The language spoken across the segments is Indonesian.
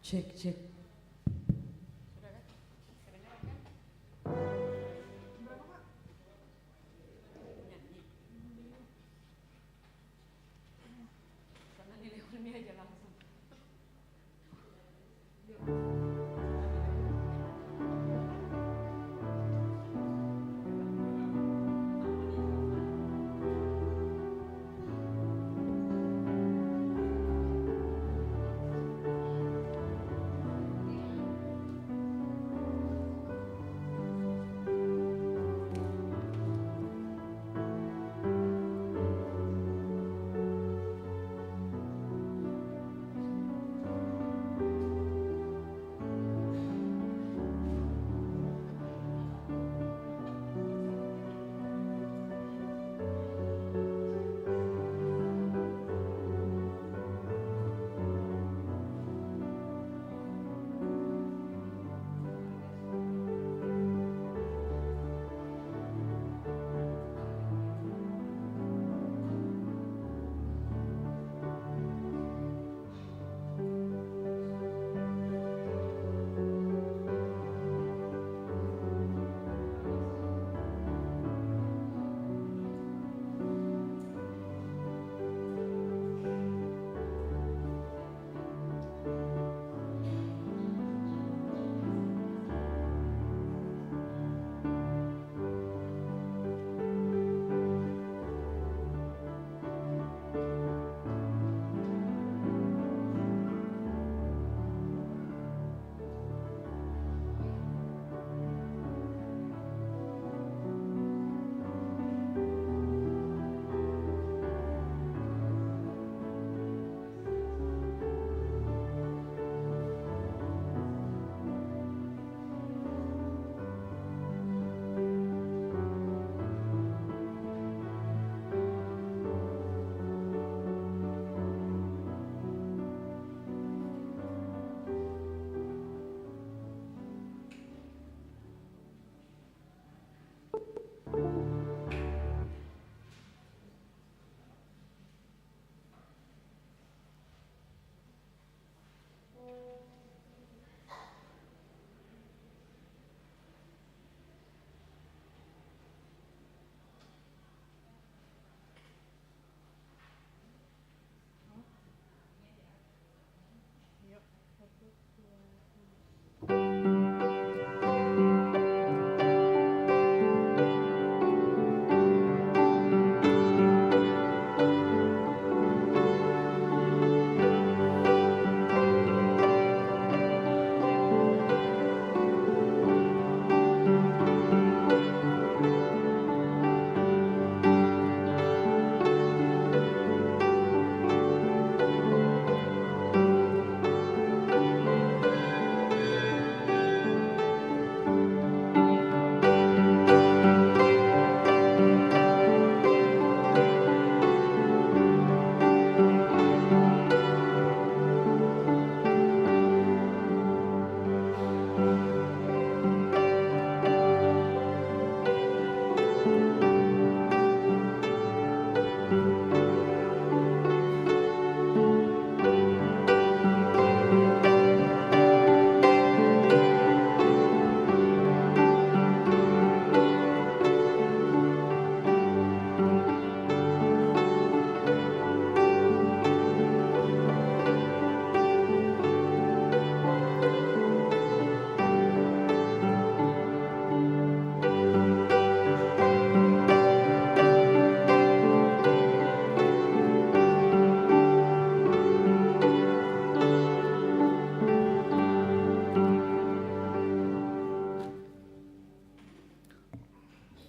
Cek, cek. Sudah kan? Kedengaran kan? Berapa Kak? Nyanyi. Karena di Leoni aja langsung.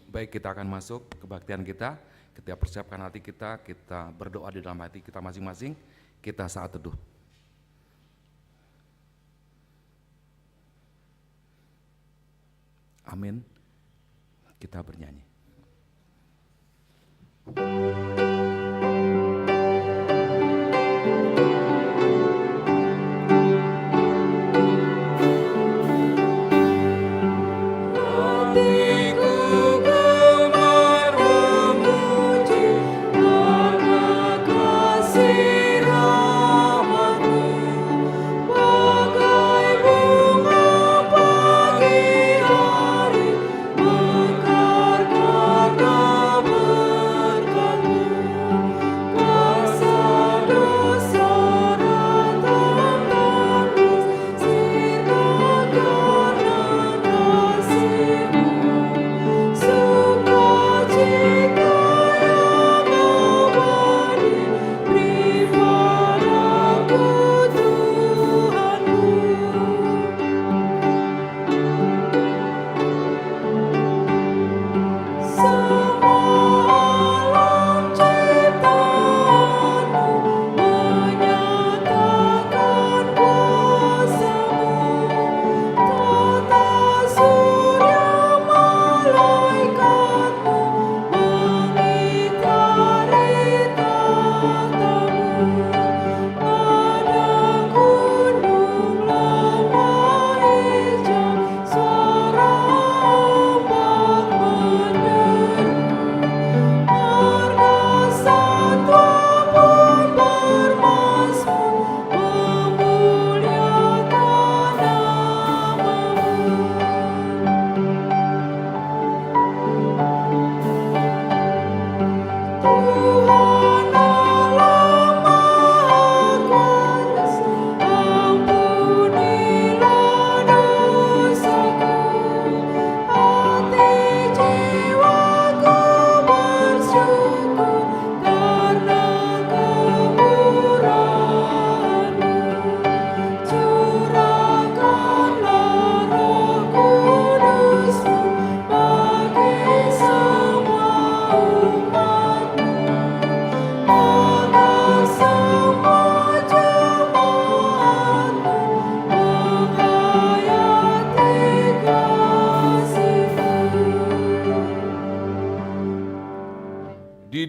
Baik, kita akan masuk kebaktian kita. Kita persiapkan hati kita, kita berdoa di dalam hati kita masing-masing. Kita saat teduh. Amin. Kita bernyanyi. Kasih rahmat-Mu,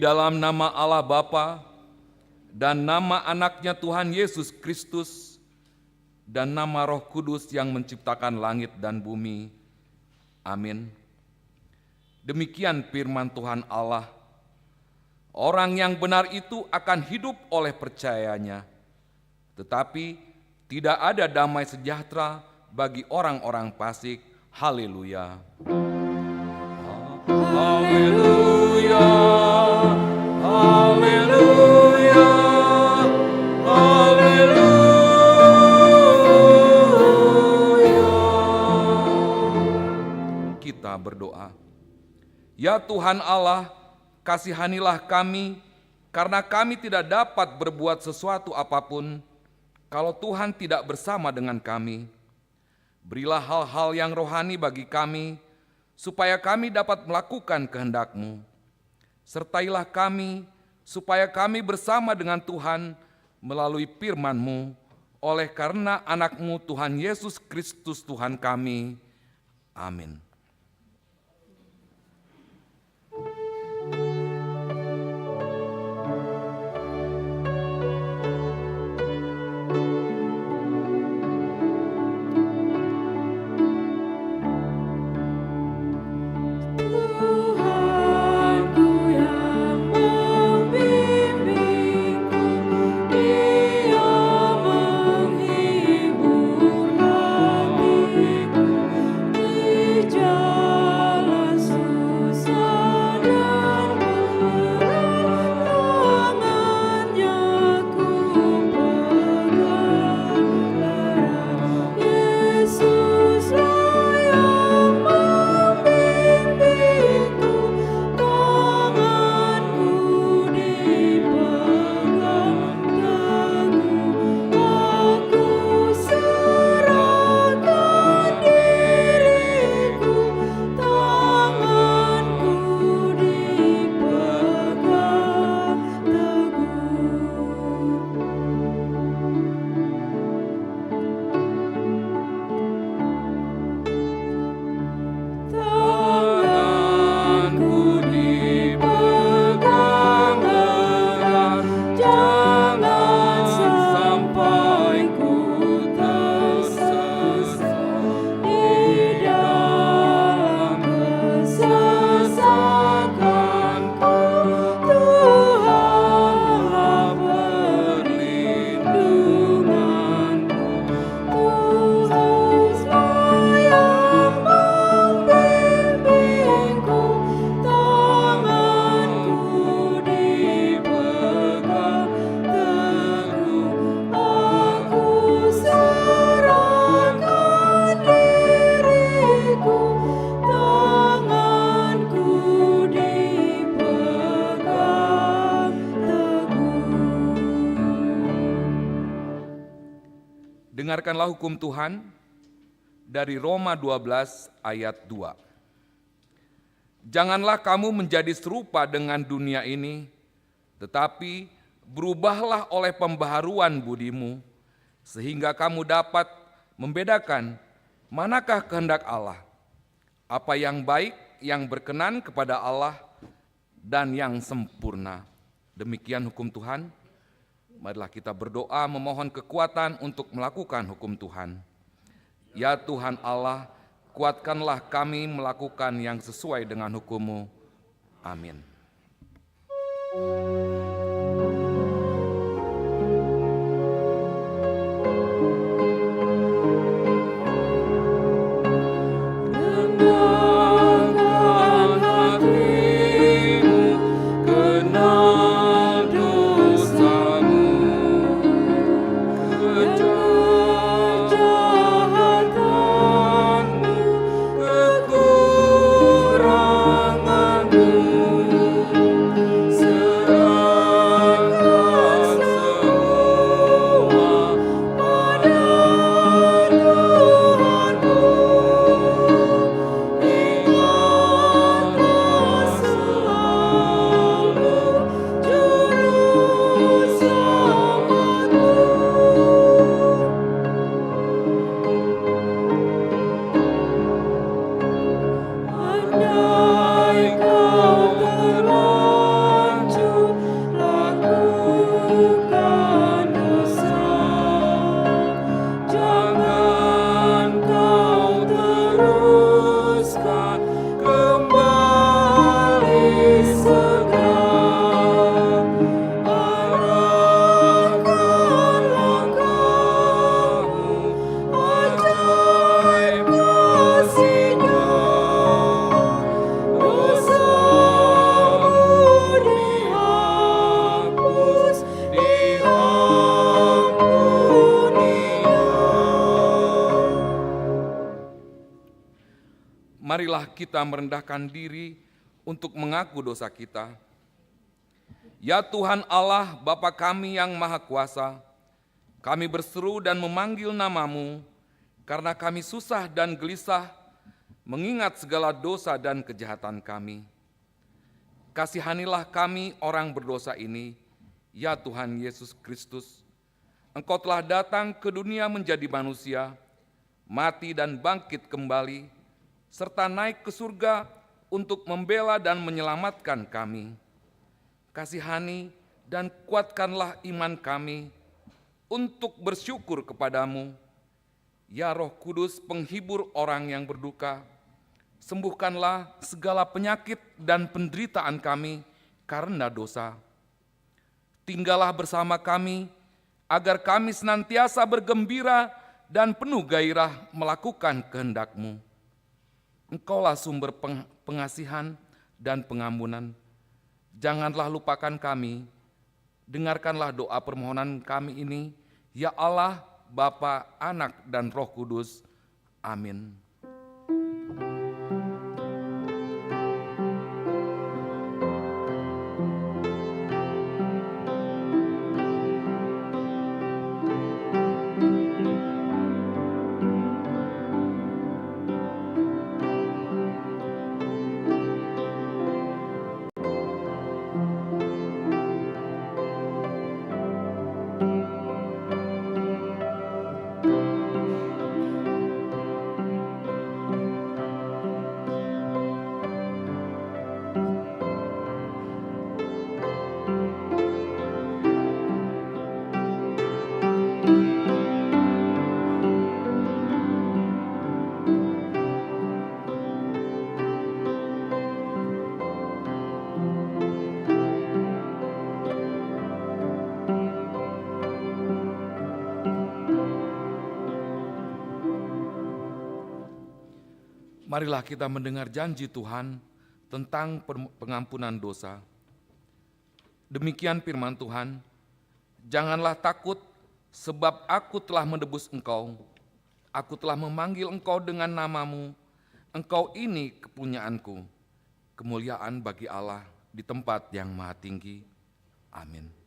dalam nama Allah Bapa dan nama anaknya Tuhan Yesus Kristus dan nama Roh Kudus yang menciptakan langit dan bumi. Amin. Demikian firman Tuhan Allah. Orang yang benar itu akan hidup oleh percayanya. Tetapi tidak ada damai sejahtera bagi orang-orang fasik. Haleluya. Haleluya. Haleluya. Haleluya. Kita berdoa. Ya Tuhan Allah, kasihanilah kami, karena kami tidak dapat berbuat sesuatu apapun kalau Tuhan tidak bersama dengan kami. Berilah hal-hal yang rohani bagi kami, supaya kami dapat melakukan kehendak-Mu. Sertailah kami, supaya kami bersama dengan Tuhan melalui firman-Mu, oleh karena anak-Mu Tuhan Yesus Kristus Tuhan kami. Amin. Dengarkanlah hukum Tuhan dari Roma 12 ayat 2. Janganlah kamu menjadi serupa dengan dunia ini, tetapi berubahlah oleh pembaharuan budimu, sehingga kamu dapat membedakan manakah kehendak Allah, apa yang baik, yang berkenan kepada Allah, dan yang sempurna. Demikian hukum Tuhan. Marilah kita berdoa memohon kekuatan untuk melakukan hukum Tuhan. Ya Tuhan Allah, kuatkanlah kami melakukan yang sesuai dengan hukum-Mu. Amin. marilah kita merendahkan diri untuk mengaku dosa kita. Ya Tuhan Allah, Bapa kami yang Maha Kuasa, kami berseru dan memanggil nama-Mu karena kami susah dan gelisah mengingat segala dosa dan kejahatan kami. Kasihanilah kami orang berdosa ini, ya Tuhan Yesus Kristus. Engkau telah datang ke dunia menjadi manusia, mati dan bangkit kembali, serta naik ke surga untuk membela dan menyelamatkan kami. Kasihani dan kuatkanlah iman kami untuk bersyukur kepadamu. Ya Roh Kudus, penghibur orang yang berduka, sembuhkanlah segala penyakit dan penderitaan kami karena dosa. Tinggallah bersama kami, agar kami senantiasa bergembira dan penuh gairah melakukan kehendak-Mu. Engkaulah sumber pengasihan dan pengampunan. Janganlah lupakan kami, dengarkanlah doa permohonan kami ini, ya Allah, Bapa, Anak, dan Roh Kudus. Amin. Marilah kita mendengar janji Tuhan tentang pengampunan dosa. Demikian firman Tuhan, janganlah takut sebab aku telah menebus engkau. Aku telah memanggil engkau dengan nama-Mu. Engkau ini kepunyaanku. Kemuliaan bagi Allah di tempat yang maha tinggi. Amin.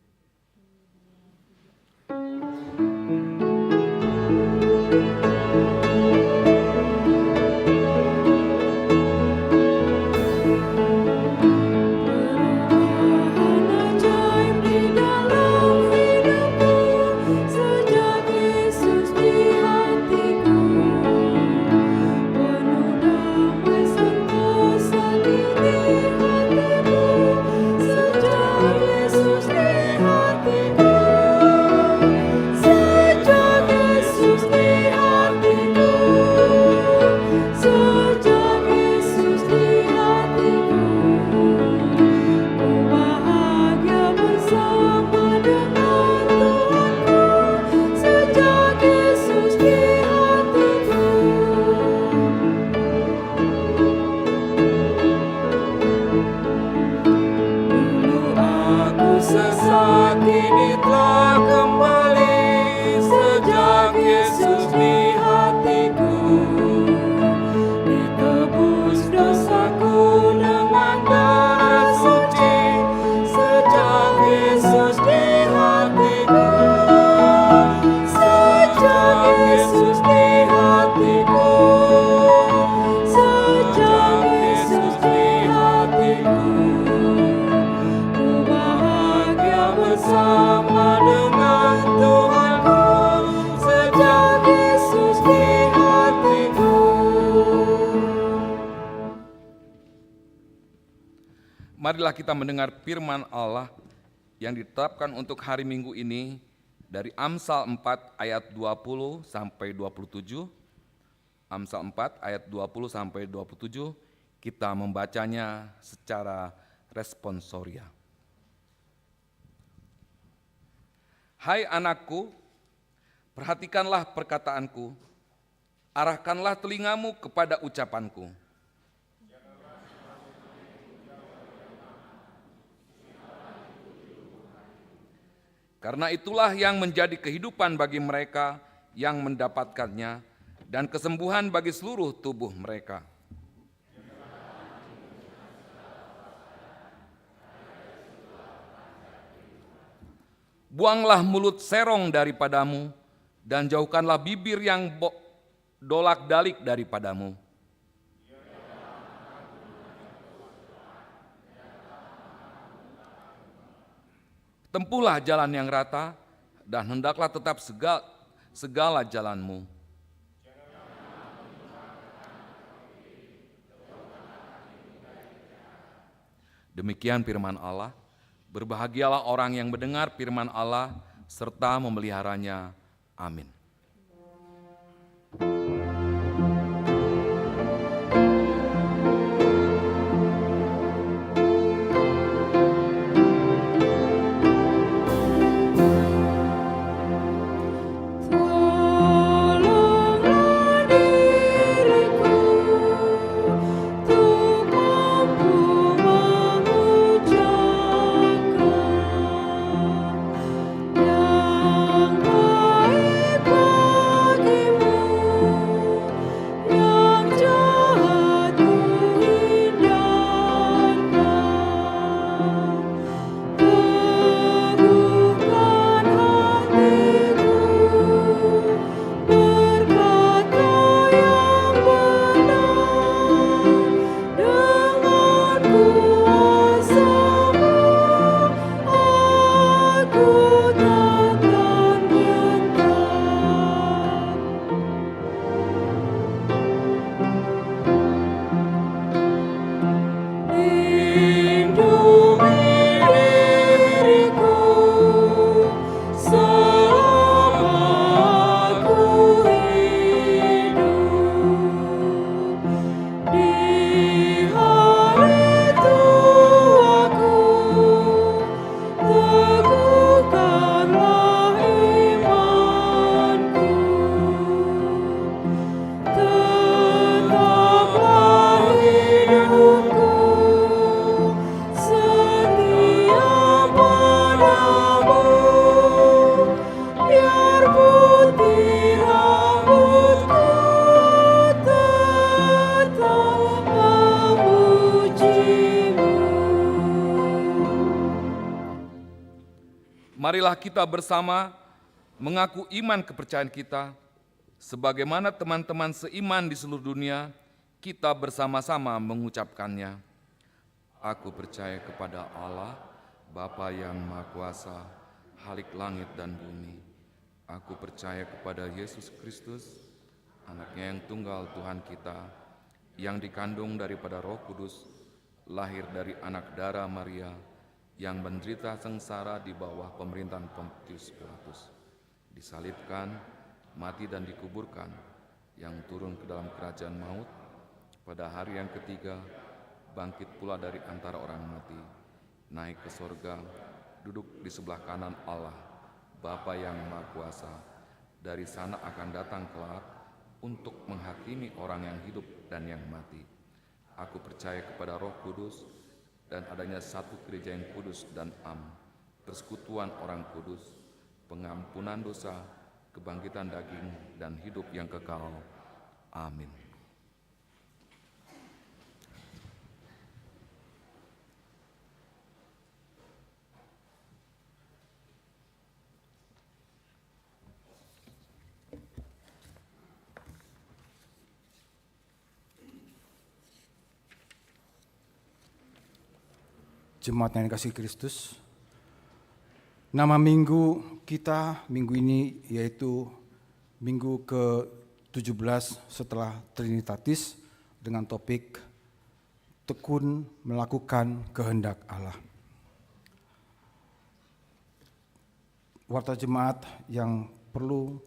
Marilah kita mendengar firman Allah yang ditetapkan untuk hari Minggu ini dari Amsal 4 ayat 20 sampai 27. Amsal 4 ayat 20 sampai 27, kita membacanya secara responsoria. Hai anakku, perhatikanlah perkataanku, arahkanlah telingamu kepada ucapanku. Karena itulah yang menjadi kehidupan bagi mereka yang mendapatkannya dan kesembuhan bagi seluruh tubuh mereka. Buanglah mulut serong daripadamu, dan jauhkanlah bibir yang dolak-dalik daripadamu. Tempuhlah jalan yang rata, dan hendaklah tetap segala jalanmu. Demikian firman Allah. Berbahagialah orang yang mendengar firman Allah serta memeliharanya. Amin. Marilah kita bersama mengaku iman kepercayaan kita, sebagaimana teman-teman seiman di seluruh dunia, kita bersama-sama mengucapkannya. Aku percaya kepada Allah, Bapa yang Maha Kuasa, Khalik langit dan bumi. Aku percaya kepada Yesus Kristus, Anaknya yang tunggal Tuhan kita, yang dikandung daripada Roh Kudus, lahir dari anak darah Maria, yang menderita sengsara di bawah pemerintahan Pontius Pilatus, disalibkan, mati dan dikuburkan, yang turun ke dalam kerajaan maut, pada hari yang ketiga, bangkit pula dari antara orang mati, naik ke sorga, duduk di sebelah kanan Allah, Bapa yang Maha Kuasa. Dari sana akan datang kelak untuk menghakimi orang yang hidup dan yang mati. Aku percaya kepada Roh Kudus, dan adanya satu gereja yang kudus dan am, persekutuan orang kudus, pengampunan dosa, kebangkitan daging, dan hidup yang kekal. Amin. Jemaat yang dikasihi Kristus, nama minggu kita minggu ini yaitu minggu ke-17 setelah Trinitatis dengan topik tekun melakukan kehendak Allah. Warta jemaat yang perlu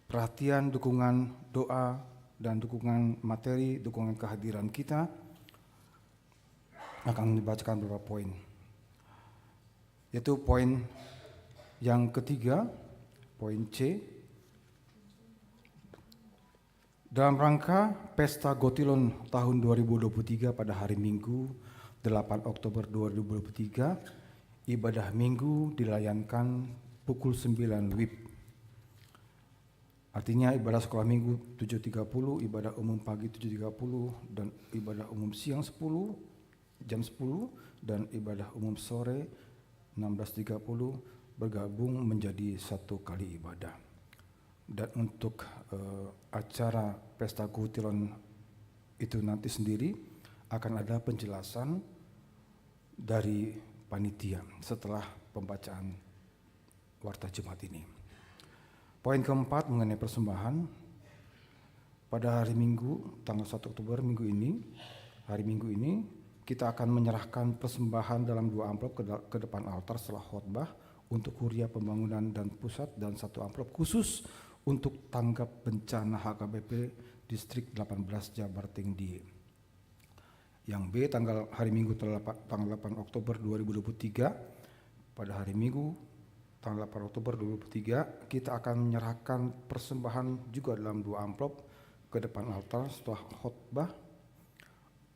perhatian, dukungan doa, dan dukungan materi, dukungan kehadiran kita, akan dibacakan beberapa poin. Yaitu poin yang ketiga, poin C. Dalam rangka Pesta Gotilon tahun 2023 pada hari Minggu 8 Oktober 2023, ibadah Minggu dilayankan pukul 9 WIB. Artinya ibadah sekolah Minggu 7.30, ibadah umum pagi 7.30, dan ibadah umum siang jam 10, dan ibadah umum sore 16.30, bergabung menjadi satu kali ibadah. Dan untuk acara Pesta Gutilon itu nanti sendiri akan ada penjelasan dari panitia setelah pembacaan Warta Jumat ini. Poin keempat mengenai persembahan. Pada hari Minggu, tanggal 1 Oktober hari Minggu ini, kita akan menyerahkan persembahan dalam 2 amplop ke depan altar setelah khotbah untuk kuria pembangunan dan pusat, dan 1 amplop khusus untuk tanggap bencana HKBP Distrik 18 Jabar Tengdi. Yang B, hari Minggu tanggal 8 Oktober 2023, pada hari Minggu tanggal 8 Oktober 2023, kita akan menyerahkan persembahan juga dalam 2 amplop ke depan altar setelah khotbah.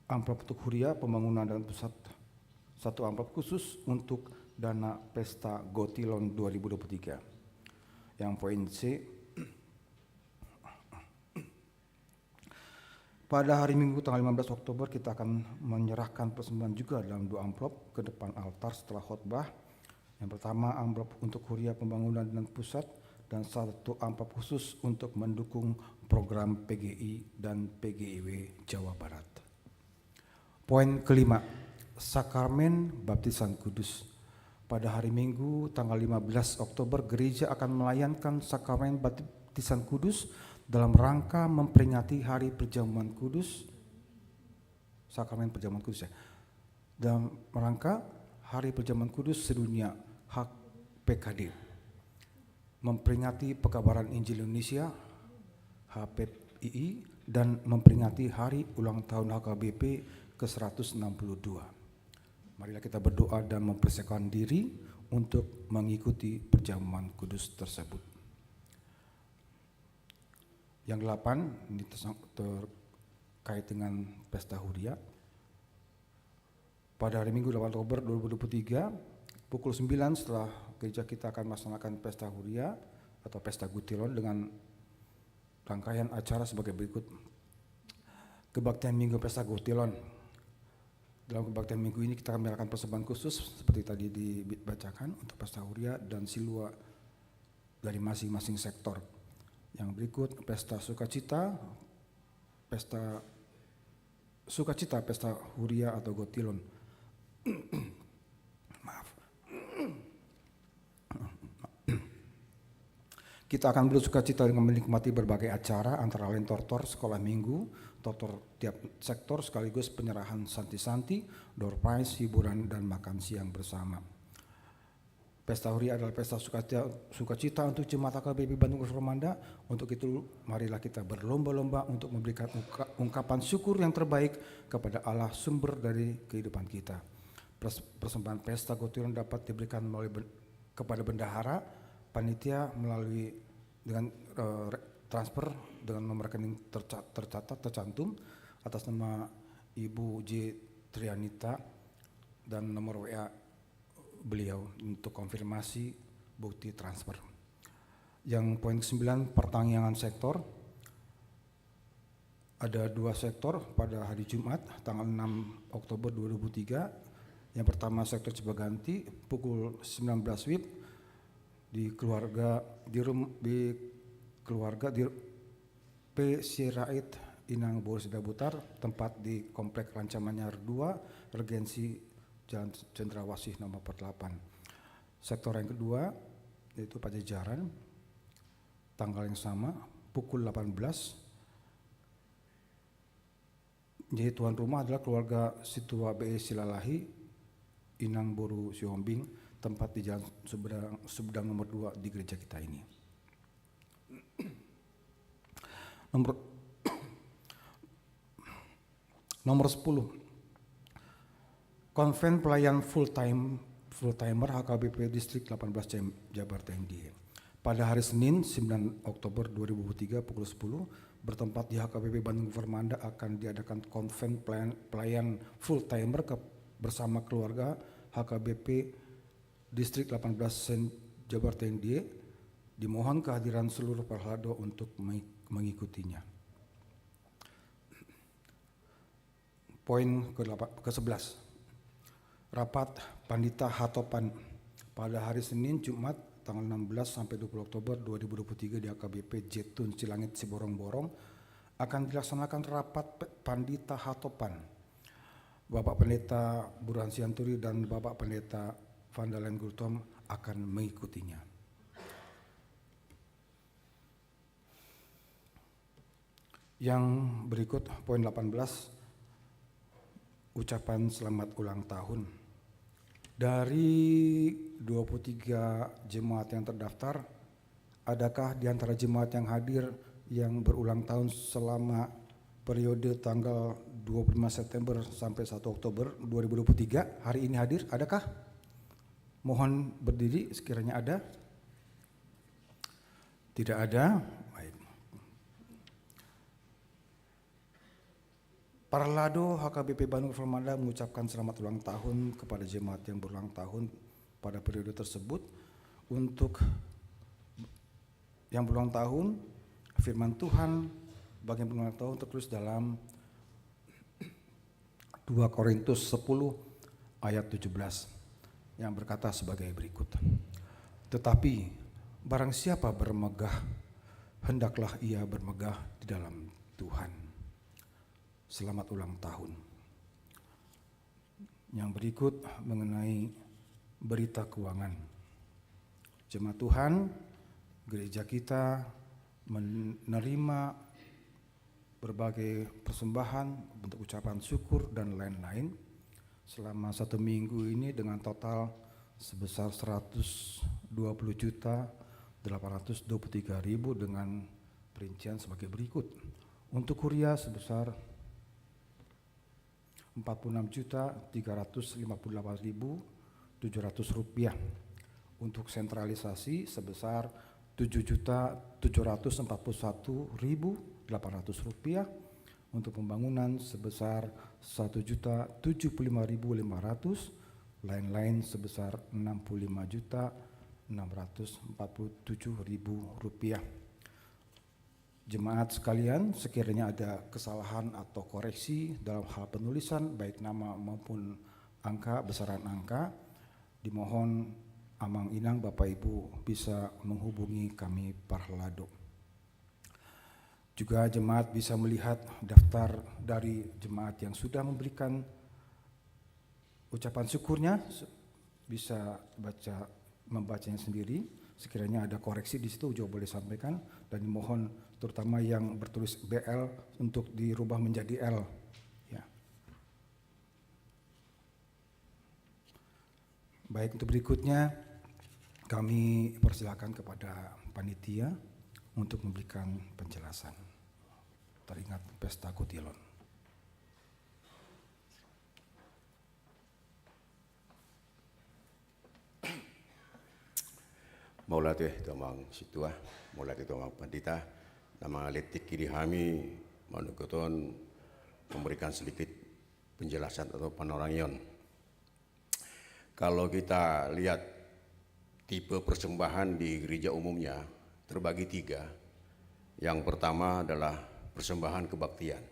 Amplop untuk huria pembangunan dan pusat, 1 amplop khusus untuk dana Pesta Gutilon 2023. Yang poin C, pada hari Minggu tanggal 15 Oktober kita akan menyerahkan persembahan juga dalam 2 amplop ke depan altar setelah khotbah. Yang pertama, amplop untuk kuria pembangunan dan pusat, dan 1 amplop khusus untuk mendukung program PGI dan PGIW Jawa Barat. Poin kelima, sakramen baptisan kudus. Pada hari Minggu tanggal 15 Oktober gereja akan melayangkan sakramen baptisan kudus dalam rangka memperingati Hari Perjamuan Kudus, sakramen perjamuan kudus ya. Dalam rangka Hari Perjamuan Kudus sedunia, hak PKD. Memperingati pekabaran Injil Indonesia, HPII, dan memperingati Hari Ulang Tahun HKBP ke-162. Marilah kita berdoa dan mempersiapkan diri untuk mengikuti perjamuan kudus tersebut. Yang 8 ini terkait dengan Pesta Huria. Pada hari Minggu 8 Oktober 2023 pukul 9 setelah gereja kita akan melaksanakan Pesta Huria atau Pesta Gutilon dengan rangkaian acara sebagai berikut. Kebaktian Minggu Pesta Gutilon. Dalam kebaktian minggu ini kita akan menyalakan persembahan khusus seperti tadi dibacakan untuk Pesta Huria dan Silua dari masing-masing sektor. Yang berikut Pesta Sukacita, Pesta Huria atau Gutilon. Maaf. Kita akan bersukacita dengan menikmati berbagai acara antara lain tortor sekolah minggu, tortor tiap sektor sekaligus penyerahan santi-santi, door prize, hiburan dan makan siang bersama. Pesta Huria adalah pesta sukacita untuk jemaat HKBP Bandung Reformanda. Untuk itu marilah kita berlomba-lomba untuk memberikan ungkapan syukur yang terbaik kepada Allah sumber dari kehidupan kita. Persembahan Pesta Gutilon dapat diberikan kepada bendahara, panitia melalui dengan transfer dengan nomor rekening tercantum atas nama Ibu J. Trianita dan nomor WA beliau untuk konfirmasi bukti transfer. Yang poin ke-9, pertanggungan sektor. Ada 2 sektor pada hari Jumat tanggal 6 Oktober 2003. Yang pertama sektor Cibaganti pukul 19 WIB di keluarga P. Sirait Inang Boris Dabutar, tempat di Komplek Rancamanyar 2, Regensi Jalan Cendrawasih nomor 48. Sektor yang kedua yaitu Pajajaran, tanggal yang sama pukul 18. Jadi tuan rumah adalah keluarga Situa BE Silalahi Inang Boru Siombing, tempat di Jalan Sumedang nomor 2 di gereja kita ini. Nomor 10. Konven pelayan full-timer HKBP Distrik 18 Jabar TND. Pada hari Senin 9 Oktober 2003 pukul 10 bertempat di HKBP Bandung Reformanda akan diadakan konven pelayan full-timer bersama keluarga HKBP Distrik 18 Jabar TND. Dimohon kehadiran seluruh perhelado untuk mengikutinya. Poin ke-11. Rapat Pandita Hatopan pada hari Senin, Jumat, tanggal 16 sampai 20 Oktober 2023 di AKBP Jetun Cilangit Siborong-Borong akan dilaksanakan rapat Pandita Hatopan. Bapak Pendeta Burhan Sianturi dan Bapak Pendeta Vandalen Gultom akan mengikutinya. Yang berikut poin 18, ucapan selamat ulang tahun. Dari 23 jemaat yang terdaftar, adakah di antara jemaat yang hadir yang berulang tahun selama periode tanggal 25 September sampai 1 Oktober 2023 hari ini hadir? Adakah? Mohon berdiri sekiranya ada. Tidak ada. Baik. Parlado HKBP Bandung Formada mengucapkan selamat ulang tahun kepada jemaat yang berulang tahun pada periode tersebut. Untuk yang berulang tahun, firman Tuhan bagi yang berulang tahun tertulis dalam 2 Korintus 10 ayat 17 yang berkata sebagai berikut. Tetapi barang siapa bermegah, hendaklah ia bermegah di dalam Tuhan. Selamat ulang tahun. Yang berikut mengenai berita keuangan. Jemaat Tuhan, gereja kita menerima berbagai persembahan bentuk ucapan syukur dan lain-lain selama 1 minggu ini dengan total sebesar 120.823.000 dengan perincian sebagai berikut. Untuk kuliah sebesar 46.358.700 rupiah. Untuk sentralisasi sebesar 7.741.800 rupiah. Untuk pembangunan sebesar 1.075.500, lain-lain sebesar 65.647.000 rupiah. Jemaat sekalian, sekiranya ada kesalahan atau koreksi dalam hal penulisan baik nama maupun angka, besaran angka, dimohon amang inang Bapak Ibu bisa menghubungi kami Parlado. Juga jemaat bisa melihat daftar dari jemaat yang sudah memberikan ucapan syukurnya, bisa membacanya sendiri. Sekiranya ada koreksi di situ juga boleh sampaikan, dan dimohon terutama yang bertulis BL untuk dirubah menjadi L. Ya. Baik, untuk berikutnya kami persilakan kepada panitia untuk memberikan penjelasan. Teringat Pesta Kutilon. Maulah teh tomang situa, maulah teh tomang pandita, nama letik kiri kami manukoton memberikan sedikit penjelasan atau panorangion. Kalau kita lihat tipe persembahan di gereja umumnya terbagi 3. Yang pertama adalah persembahan kebaktian.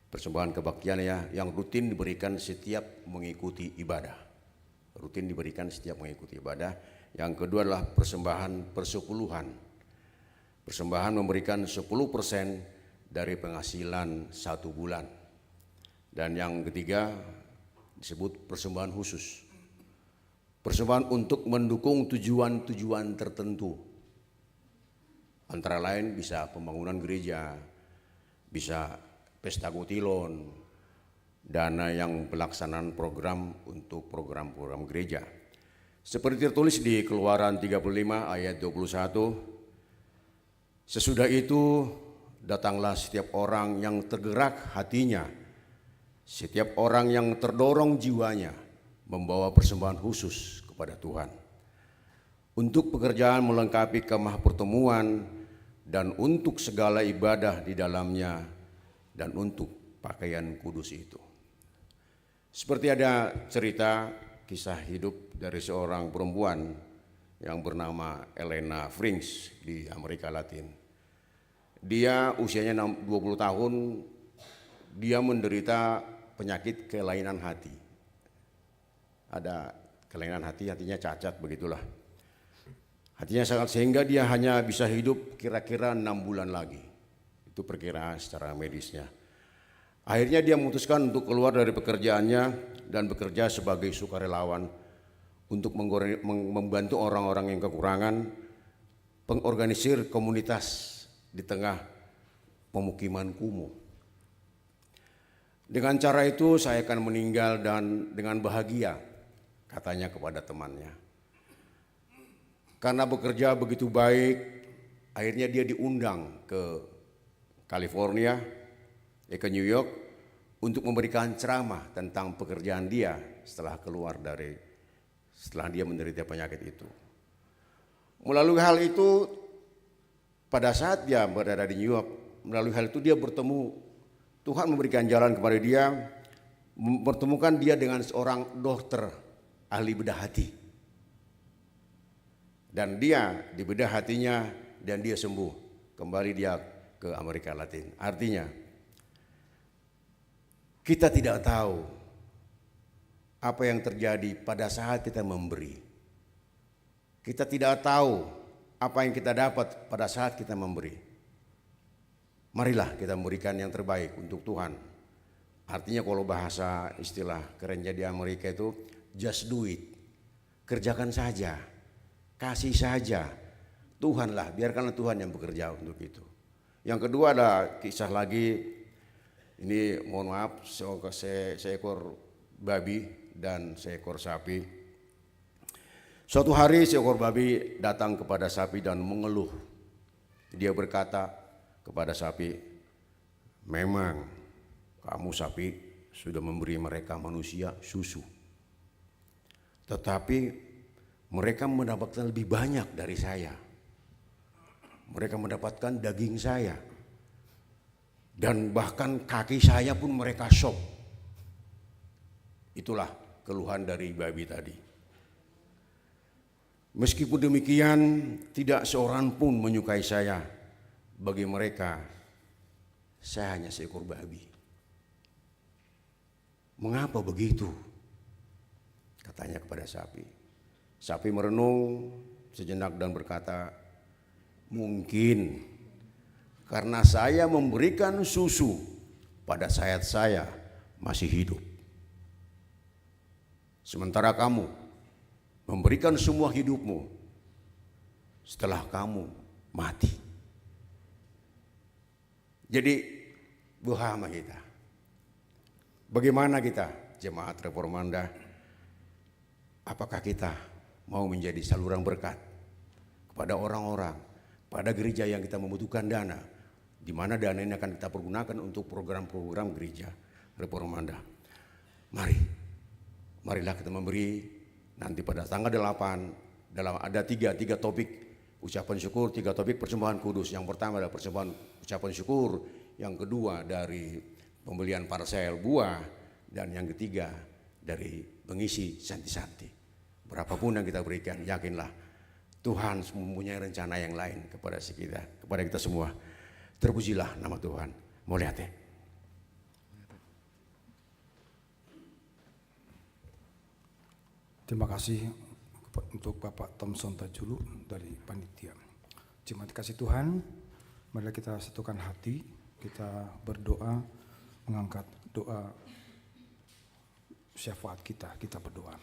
Persembahan kebaktian ya yang rutin diberikan setiap mengikuti ibadah. Rutin diberikan setiap mengikuti ibadah. Yang kedua adalah persembahan persepuluhan. Persembahan memberikan 10% dari penghasilan 1 bulan. Dan yang ketiga disebut persembahan khusus. Persembahan untuk mendukung tujuan-tujuan tertentu. Antara lain bisa pembangunan gereja, bisa pesta kutilon, dana yang pelaksanaan program untuk program-program gereja. Seperti tertulis di Keluaran 35 ayat 21, sesudah itu datanglah setiap orang yang tergerak hatinya, setiap orang yang terdorong jiwanya membawa persembahan khusus kepada Tuhan. Untuk pekerjaan melengkapi kemah pertemuan dan untuk segala ibadah di dalamnya dan untuk pakaian kudus itu. Seperti ada cerita kisah hidup dari seorang perempuan yang bernama Elena Frings di Amerika Latin. Dia usianya 20 tahun, dia menderita penyakit kelainan hati. Ada kelainan hati, hatinya cacat begitulah. Hatinya sangat sehingga dia hanya bisa hidup kira-kira 6 bulan lagi. Itu perkiraan secara medisnya. Akhirnya dia memutuskan untuk keluar dari pekerjaannya dan bekerja sebagai sukarelawan untuk membantu orang-orang yang kekurangan, pengorganisir komunitas di tengah pemukiman kumuh. Dengan cara itu saya akan meninggal dan dengan bahagia, katanya kepada temannya. Karena bekerja begitu baik, akhirnya dia diundang ke California, ke New York untuk memberikan ceramah tentang pekerjaan dia setelah dia menderita penyakit itu. Melalui hal itu, pada saat dia berada di New York, melalui hal itu dia bertemu, Tuhan memberikan jalan kepada dia, mempertemukan dia dengan seorang dokter ahli bedah hati. Dan dia dibedah hatinya dan dia sembuh. Kembali dia ke Amerika Latin. Artinya, kita tidak tahu apa yang terjadi pada saat kita memberi. Kita tidak tahu apa yang kita dapat pada saat kita memberi. Marilah kita memberikan yang terbaik untuk Tuhan. Artinya kalau bahasa istilah kerennya di Amerika itu just do it. Kerjakan saja, kasih saja. Tuhanlah, biarkanlah Tuhan yang bekerja untuk itu. Yang kedua ada kisah lagi, ini mohon maaf, seekor babi dan seekor sapi. Suatu hari seekor babi datang kepada sapi dan mengeluh. Dia berkata kepada sapi, memang kamu sapi sudah memberi mereka manusia susu. Tetapi mereka mendapatkan lebih banyak dari saya. Mereka mendapatkan daging saya. Dan bahkan kaki saya pun mereka sop. Itulah keluhan dari babi tadi. Meskipun demikian, tidak seorang pun menyukai saya. Bagi mereka, saya hanya seekor babi. Mengapa begitu? Katanya kepada sapi. Sapi merenung sejenak dan berkata, mungkin karena saya memberikan susu pada saat saya masih hidup. Sementara kamu memberikan semua hidupmu setelah kamu mati. Jadi buhama kita. Bagaimana kita jemaat Reformanda? Apakah kita mau menjadi saluran berkat kepada orang-orang, pada gereja yang kita membutuhkan dana, di mana dana ini akan kita pergunakan untuk program-program gereja Reformanda. Marilah kita memberi nanti pada tanggal 8 dalam ada tiga topik ucapan syukur, 3 topik persembahan kudus. Yang pertama adalah persembahan ucapan syukur, yang kedua dari pembelian parsel buah, dan yang ketiga dari pengisi santi-santi. Berapapun yang kita berikan, yakinlah Tuhan mempunyai rencana yang lain kepada kita semua. Terpujilah nama Tuhan. Mau lihat ya? Terima kasih untuk Bapak Thompson Tajulu dari panitia. Terima kasih Tuhan. Mari kita satukan hati, kita berdoa, mengangkat doa syafaat kita berdoa.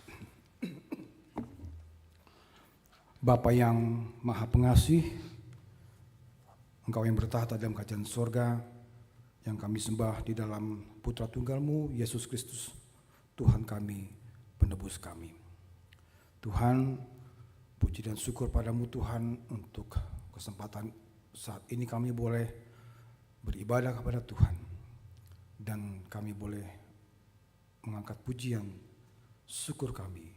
Bapa yang Maha Pengasih, Engkau yang bertahta dalam kerajaan surga, yang kami sembah di dalam Putra Tunggal-Mu, Yesus Kristus, Tuhan kami, penebus kami. Tuhan, puji dan syukur padamu Tuhan untuk kesempatan saat ini kami boleh beribadah kepada Tuhan. Dan kami boleh mengangkat pujian, syukur kami.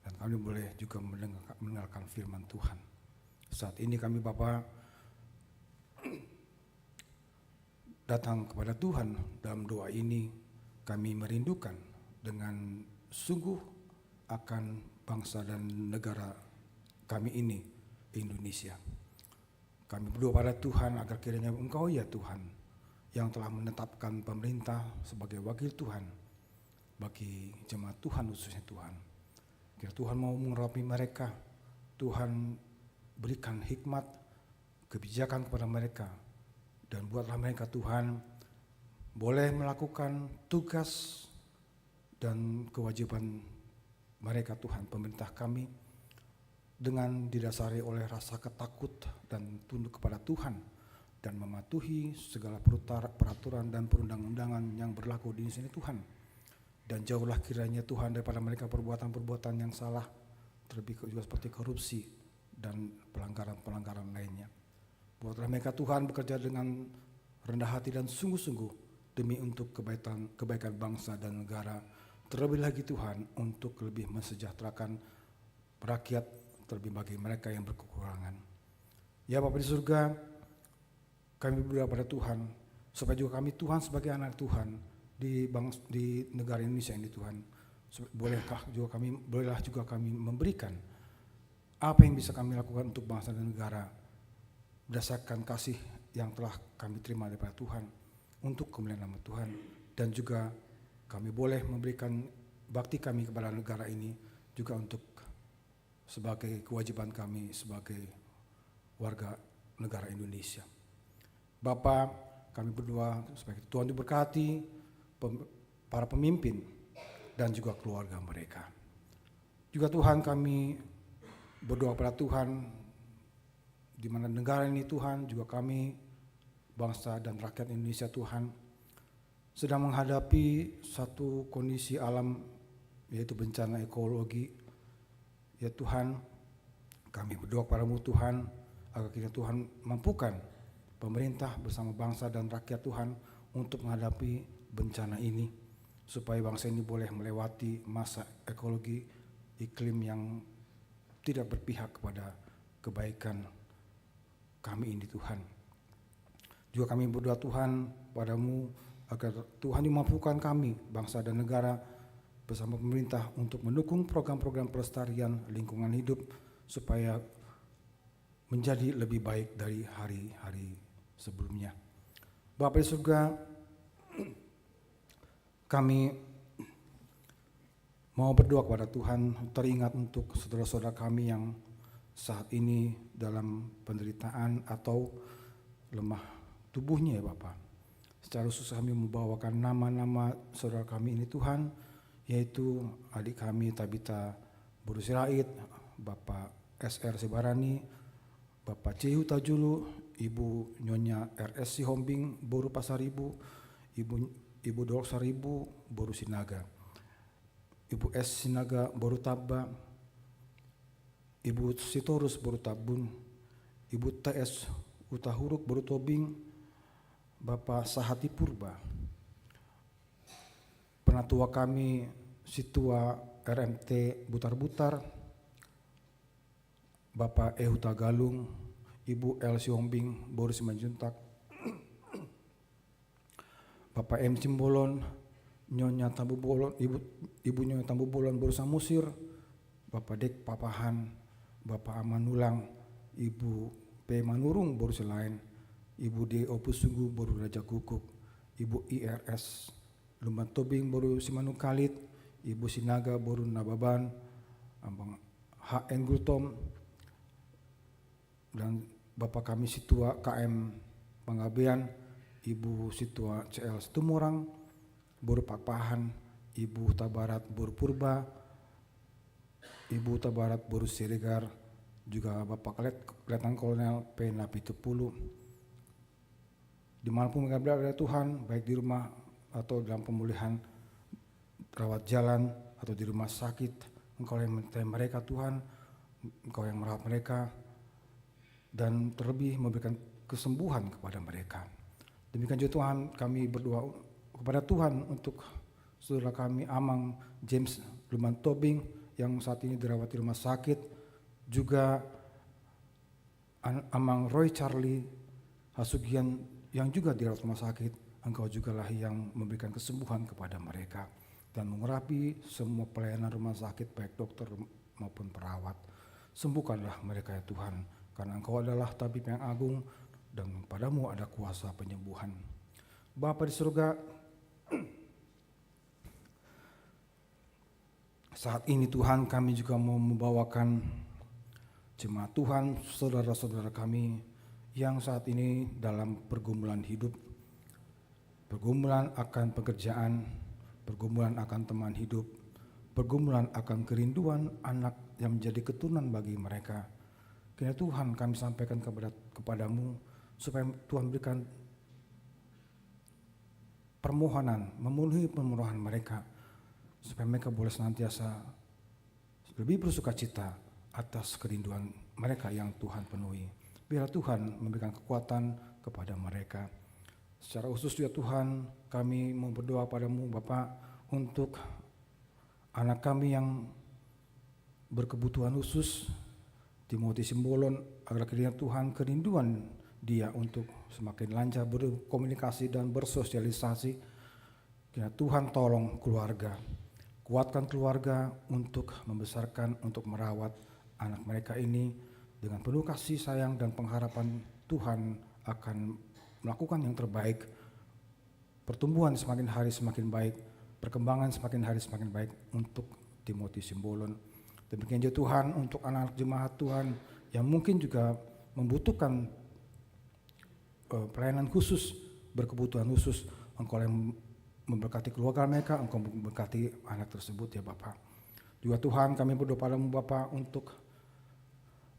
Dan kami boleh juga mendengarkan firman Tuhan. Saat ini kami Bapa datang kepada Tuhan dalam doa ini, kami merindukan dengan sungguh akan bangsa dan negara kami ini, Indonesia. Kami berdoa pada Tuhan agar kiranya Engkau ya Tuhan yang telah menetapkan pemerintah sebagai wakil Tuhan bagi jemaat Tuhan khususnya Tuhan. Kira Tuhan mau mengurapi mereka, Tuhan berikan hikmat, kebijakan kepada mereka, dan buatlah mereka Tuhan boleh melakukan tugas dan kewajiban mereka Tuhan, pemerintah kami, dengan didasari oleh rasa ketakut dan tunduk kepada Tuhan dan mematuhi segala peraturan dan perundang-undangan yang berlaku di sini Tuhan. Dan jauhlah kiranya Tuhan daripada mereka perbuatan-perbuatan yang salah, terlebih juga seperti korupsi dan pelanggaran-pelanggaran lainnya. Buatlah mereka Tuhan bekerja dengan rendah hati dan sungguh-sungguh demi untuk kebaikan bangsa dan negara. Terlebih lagi Tuhan untuk lebih mensejahterakan rakyat, terlebih bagi mereka yang berkekurangan. Ya Bapa di surga, kami berdoa pada Tuhan supaya juga kami Tuhan sebagai anak Tuhan di negara Indonesia ini Tuhan, bolehlah juga kami memberikan apa yang bisa kami lakukan untuk bangsa dan negara berdasarkan kasih yang telah kami terima daripada Tuhan untuk kemuliaan nama Tuhan, dan juga kami boleh memberikan bakti kami kepada negara ini juga untuk sebagai kewajiban kami sebagai warga negara Indonesia. Bapa, kami berdoa supaya Tuhan diberkati para pemimpin dan juga keluarga mereka. Juga Tuhan, kami berdoa pada Tuhan di mana negara ini Tuhan, juga kami bangsa dan rakyat Indonesia Tuhan sedang menghadapi satu kondisi alam, yaitu bencana ekologi. Ya Tuhan, kami berdoa kepadamu Tuhan agar kiranya Tuhan mampukan pemerintah bersama bangsa dan rakyat Tuhan untuk menghadapi bencana ini, supaya bangsa ini boleh melewati masa ekologi iklim yang tidak berpihak kepada kebaikan kami ini Tuhan. Juga kami berdoa Tuhan padamu agar Tuhan dimampukan kami bangsa dan negara bersama pemerintah untuk mendukung program-program pelestarian lingkungan hidup supaya menjadi lebih baik dari hari-hari sebelumnya. Bapa di surga, kami mau berdoa kepada Tuhan, teringat untuk saudara-saudara kami yang saat ini dalam penderitaan atau lemah tubuhnya ya Bapa. Secara khusus kami membawakan nama-nama saudara kami ini Tuhan, yaitu adik kami Tabita Buru Sirait, Bapak SR Sebarani, Bapak Cihu Tajulu, Ibu Nyonya RS Sihombing Boru Pasaribu, Ibu Dolok Saribu Boru Sinaga, Ibu S Sinaga Boru Taba, Ibu Sitorus Boru Tabun, Ibu TS Utahuruk Boru Tobing, Bapak Sahati Purba, penatua kami Situa RMT Butar-Butar, Bapak Ehuta Galung, Ibu L Sihombing Boru Simanjuntak, Bapak M Cimbolon, Nyonya Tambu Bolon, Ibu Nyonya Tambu Bolon Boru Samusir, Bapak Dek Papahan, Bapak Amanulang, Ibu P Manurung Boru Selain, Ibu D Opusunggu Boru Raja Kukuk, Ibu IRS Lumban Tobing Boru Simanu Kalit, Ibu Sinaga Boru Nababan, Abang HN Gultom, dan Bapak kami Situa KM Panggabean, Ibu Situa CL Setumurang Boru Pakpahan, Ibu Tabarat Boru Purba, Ibu Tabarat Boru Siregar, juga Bapak Letnan Kolonel P. Napi Tepulu. Dimanapun mereka berada Tuhan, baik di rumah atau dalam pemulihan rawat jalan atau di rumah sakit, Engkau yang mencintai mereka Tuhan, Engkau yang merawat mereka, dan terlebih memberikan kesembuhan kepada mereka. Demikian juga Tuhan, kami berdoa kepada Tuhan untuk saudara kami Amang James Lumban Tobing yang saat ini dirawat di rumah sakit, juga Amang Roy Charlie Hasugian yang juga dirawat rumah sakit. Engkau jugalah yang memberikan kesembuhan kepada mereka dan mengurapi semua pelayanan rumah sakit baik dokter maupun perawat. Sembuhkanlah mereka ya Tuhan, karena Engkau adalah tabib yang agung dan padamu ada kuasa penyembuhan. Bapa di surga, Saat ini Tuhan, kami juga mau membawakan jemaat Tuhan, saudara-saudara kami yang saat ini dalam pergumulan hidup, pergumulan akan pekerjaan, pergumulan akan teman hidup, pergumulan akan kerinduan anak yang menjadi keturunan bagi mereka. Kiranya Tuhan, kami sampaikan kepadamu supaya Tuhan berikan permohonan, memenuhi permohonan mereka, supaya mereka boleh senantiasa lebih bersuka cita atas kerinduan mereka yang Tuhan penuhi. Biar Tuhan memberikan kekuatan kepada mereka. Secara khusus ya Tuhan, kami mau berdoa padamu Bapa untuk anak kami yang berkebutuhan khusus, Timotius Simbolon, agar kiranya Tuhan kerinduan dia untuk semakin lancar berkomunikasi dan bersosialisasi. Kiranya Tuhan tolong keluarga, kuatkan keluarga untuk membesarkan, untuk merawat anak mereka ini dengan penuh kasih sayang dan pengharapan Tuhan akan melakukan yang terbaik. Pertumbuhan semakin hari semakin baik, perkembangan semakin hari semakin baik untuk Timotius Simbolon. Demikian juga Tuhan untuk anak-anak jemaat Tuhan yang mungkin juga membutuhkan pelayanan khusus, berkebutuhan khusus. Engkau yang memberkati keluarga mereka, Engkau memberkati anak tersebut ya Bapa. Juga Tuhan, kami berdoa padamu Bapa untuk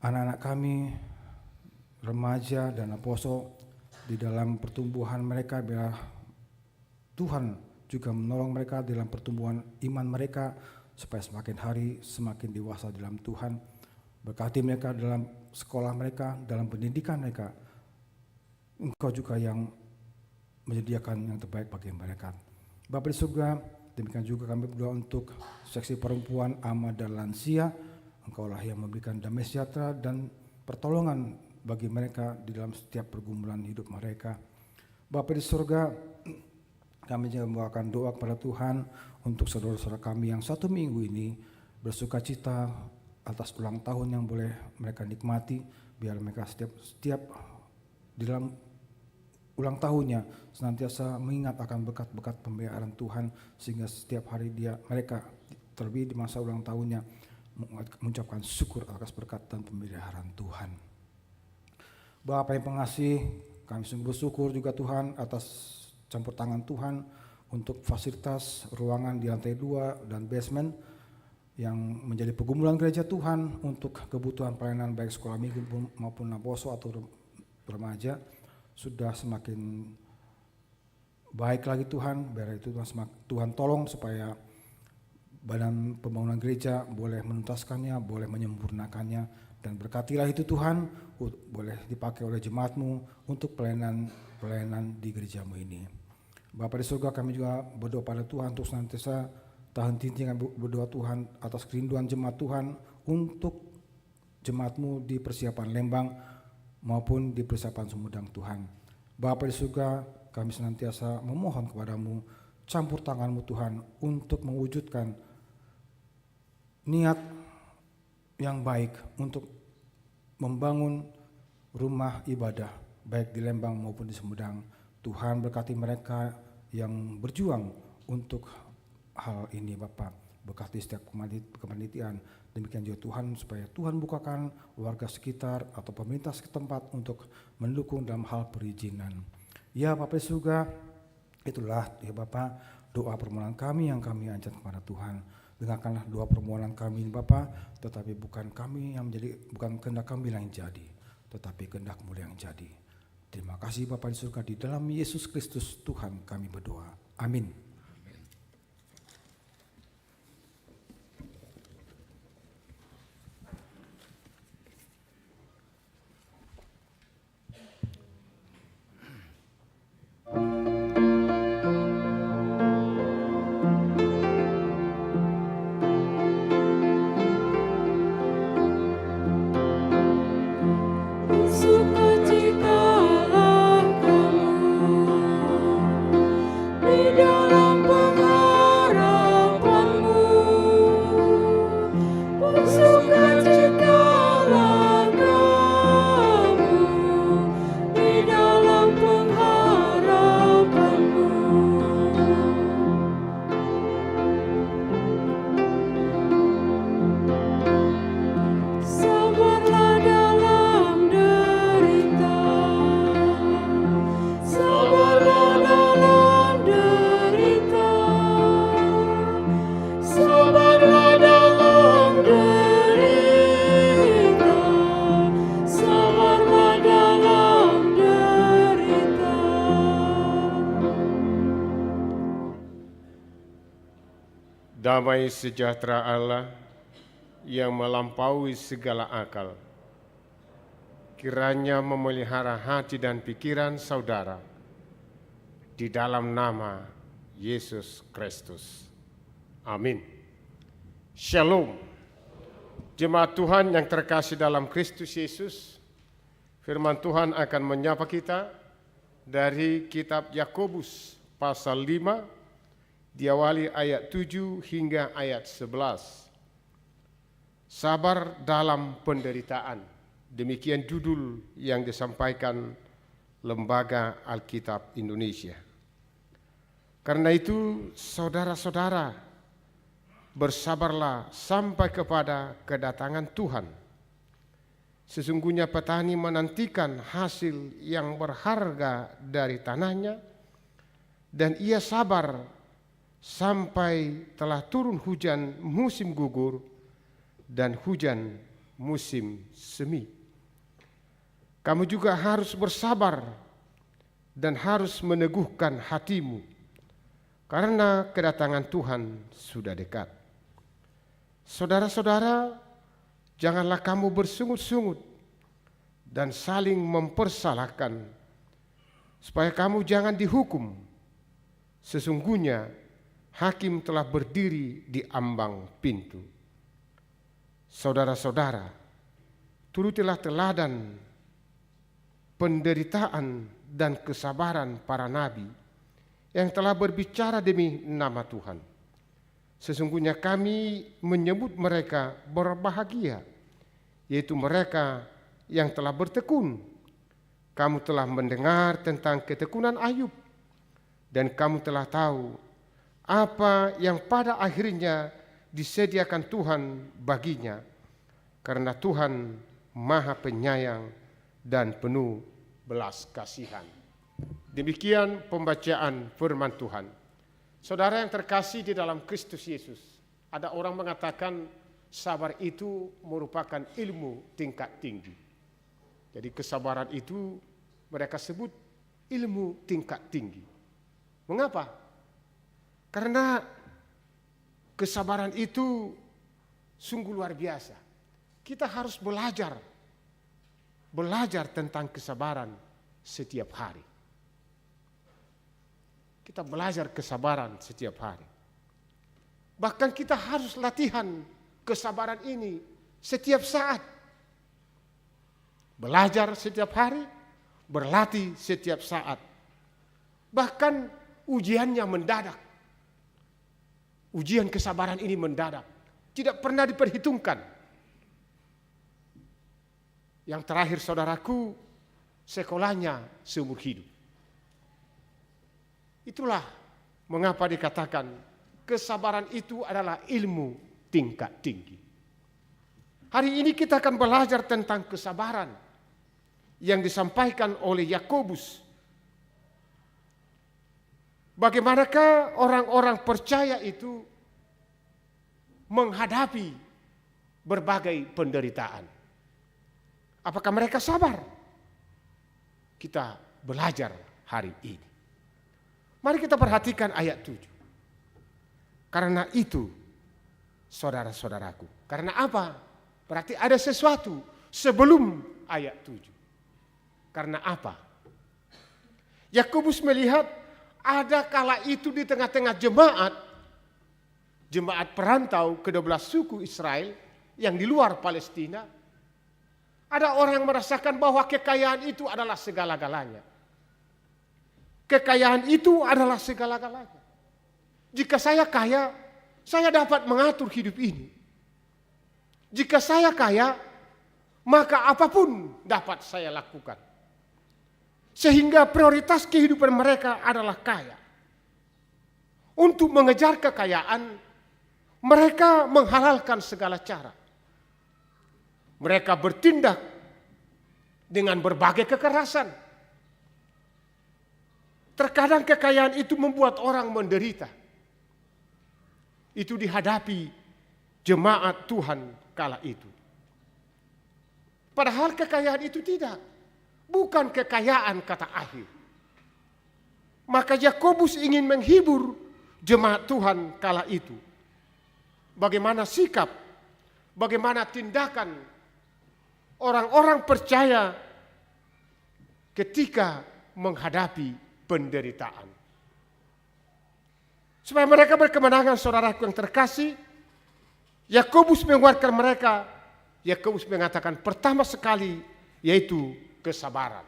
anak-anak kami, remaja dan aposo di dalam pertumbuhan mereka, biar Tuhan juga menolong mereka dalam pertumbuhan iman mereka supaya semakin hari semakin dewasa dalam Tuhan. Berkati mereka dalam sekolah mereka, dalam pendidikan mereka. Engkau juga yang menyediakan yang terbaik bagi mereka. Bapa di surga, demikian juga kami berdoa untuk seksi perempuan, ama dan lansia. Engkaulah yang memberikan damai sejahtera dan pertolongan bagi mereka di dalam setiap pergumulan hidup mereka. Bapa di surga, kami juga membawakan doa kepada Tuhan untuk saudara-saudara kami yang satu minggu ini bersuka cita atas ulang tahun yang boleh mereka nikmati. Biar mereka setiap di dalam ulang tahunnya senantiasa mengingat akan berkat-berkat pemeliharaan Tuhan, sehingga setiap hari mereka terlebih di masa ulang tahunnya mengucapkan syukur atas berkat dan pemeliharaan Tuhan. Bapa yang pengasih, kami sungguh bersyukur juga Tuhan atas campur tangan Tuhan untuk fasilitas ruangan di lantai 2 dan basement yang menjadi pergumulan gereja Tuhan untuk kebutuhan pelayanan baik sekolah minggu maupun aposo atau remaja sudah semakin baik lagi Tuhan. Biar itu Tuhan tolong supaya badan pembangunan gereja boleh menuntaskannya, boleh menyempurnakannya, dan berkatilah itu Tuhan boleh dipakai oleh jemaat-Mu untuk pelayanan di gereja-Mu ini. Bapa di surga, kami juga berdoa pada Tuhan untuk senantiasa tahan tinting berdoa Tuhan atas kerinduan jemaat Tuhan untuk jemaat-Mu di persiapan Lembang maupun di persiapan Sumedang Tuhan. Bapa di surga, kami senantiasa memohon kepadamu campur tangan-Mu Tuhan untuk mewujudkan niat yang baik untuk membangun rumah ibadah baik di Lembang maupun di Sumedang. Tuhan berkati mereka yang berjuang untuk hal ini Bapak. Berkati setiap kepanitiaan. Demikian juga Tuhan, supaya Tuhan bukakan warga sekitar atau pemerintah setempat untuk mendukung dalam hal perizinan. Ya Bapak surga, itulah ya Bapak doa permohonan kami yang kami ajarkan kepada Tuhan. Dengarkanlah doa permohonan kami Bapak, tetapi bukan kehendak kami yang jadi, tetapi kehendak-Mu yang jadi. Terima kasih Bapak di surga, di dalam Yesus Kristus Tuhan kami berdoa. Amin. Sukacitalah kamu di dalam Damai sejahtera Allah yang melampaui segala akal, kiranya memelihara hati dan pikiran saudara di dalam nama Yesus Kristus. Amin. Shalom. Jemaat Tuhan yang terkasih dalam Kristus Yesus, firman Tuhan akan menyapa kita dari kitab Yakobus pasal 5, diawali ayat 7 hingga ayat 11. Sabar dalam penderitaan, demikian judul yang disampaikan Lembaga Alkitab Indonesia. Karena itu saudara-saudara, bersabarlah sampai kepada kedatangan Tuhan. Sesungguhnya petani menantikan hasil yang berharga dari tanahnya, dan ia sabar sampai telah turun hujan musim gugur dan hujan musim semi. Kamu juga harus bersabar dan harus meneguhkan hatimu, karena kedatangan Tuhan sudah dekat. Saudara-saudara, janganlah kamu bersungut-sungut dan saling mempersalahkan, supaya kamu jangan dihukum. Sesungguhnya hakim telah berdiri di ambang pintu. Saudara-saudara, turutilah teladan penderitaan dan kesabaran para nabi yang telah berbicara demi nama Tuhan. Sesungguhnya kami menyebut mereka berbahagia, yaitu mereka yang telah bertekun. Kamu telah mendengar tentang ketekunan Ayub, dan kamu telah tahu apa yang pada akhirnya disediakan Tuhan baginya, karena Tuhan Maha Penyayang dan penuh belas kasihan. Demikian pembacaan firman Tuhan. Saudara yang terkasih di dalam Kristus Yesus, ada orang mengatakan sabar itu merupakan ilmu tingkat tinggi. Jadi kesabaran itu mereka sebut ilmu tingkat tinggi. Mengapa? Karena kesabaran itu sungguh luar biasa. Kita harus belajar tentang kesabaran setiap hari. Kita belajar kesabaran setiap hari. Bahkan kita harus latihan kesabaran ini setiap saat. Belajar setiap hari, berlatih setiap saat. Bahkan ujiannya mendadak. Ujian kesabaran ini mendadak, tidak pernah diperhitungkan. Yang terakhir saudaraku, sekolahnya seumur hidup. Itulah mengapa dikatakan kesabaran itu adalah ilmu tingkat tinggi. Hari ini kita akan belajar tentang kesabaran yang disampaikan oleh Yakobus. Bagaimanakah orang-orang percaya itu menghadapi berbagai penderitaan? Apakah mereka sabar? Kita belajar hari ini. Mari kita perhatikan ayat 7. Karena itu, saudara-saudaraku. Karena apa? Berarti ada sesuatu sebelum ayat 7. Karena apa? Yakobus melihat ada kala itu di tengah-tengah jemaat perantau ke-12 suku Israel yang di luar Palestina, ada orang yang merasakan bahwa kekayaan itu adalah segala-galanya. Kekayaan itu adalah segala-galanya. Jika saya kaya, saya dapat mengatur hidup ini. Jika saya kaya, maka apapun dapat saya lakukan. Sehingga prioritas kehidupan mereka adalah kaya. Untuk mengejar kekayaan, mereka menghalalkan segala cara. Mereka bertindak dengan berbagai kekerasan. Terkadang kekayaan itu membuat orang menderita. Itu dihadapi jemaat Tuhan kala itu. Padahal kekayaan itu tidak. Bukan kekayaan kata akhir. Maka Yakobus ingin menghibur jemaat Tuhan kala itu. bagaimana sikap, bagaimana tindakan orang-orang percaya ketika menghadapi penderitaan. Supaya mereka berkemenangan, saudaraku yang terkasih, Yakobus menguatkan mereka. Yakobus mengatakan pertama sekali yaitu kesabaran.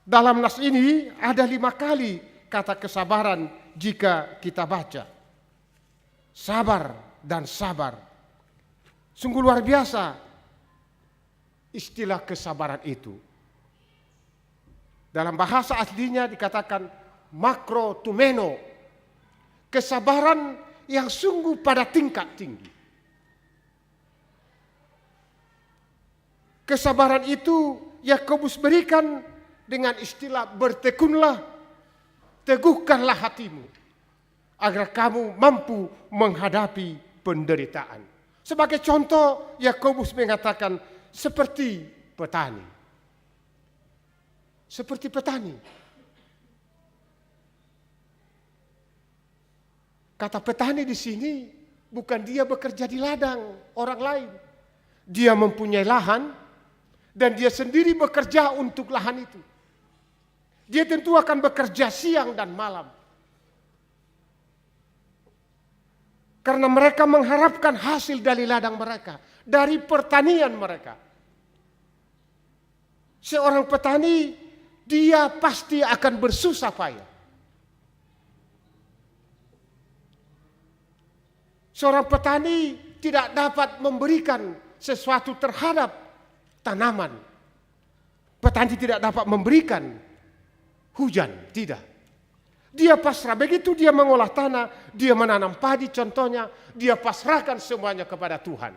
Dalam nas ini ada 5 kali kata kesabaran jika kita baca. Sabar dan sabar. Sungguh luar biasa istilah kesabaran itu. Dalam bahasa aslinya dikatakan makrotumeno. Kesabaran yang sungguh pada tingkat tinggi. Kesabaran itu Yakobus berikan dengan istilah bertekunlah, teguhkanlah hatimu agar kamu mampu menghadapi penderitaan. Sebagai contoh, Yakobus mengatakan seperti petani. Seperti petani. Kata petani di sini bukan dia bekerja di ladang orang lain. Dia mempunyai lahan dan dia sendiri bekerja untuk lahan itu. Dia tentu akan bekerja siang dan malam. Karena mereka mengharapkan hasil dari ladang mereka, dari pertanian mereka. Seorang petani, dia pasti akan bersusah payah. Seorang petani tidak dapat memberikan sesuatu terhadap tanaman. Petani tidak dapat memberikan hujan, tidak. Dia pasrah, begitu dia mengolah tanah, dia menanam padi contohnya, dia pasrahkan semuanya kepada Tuhan.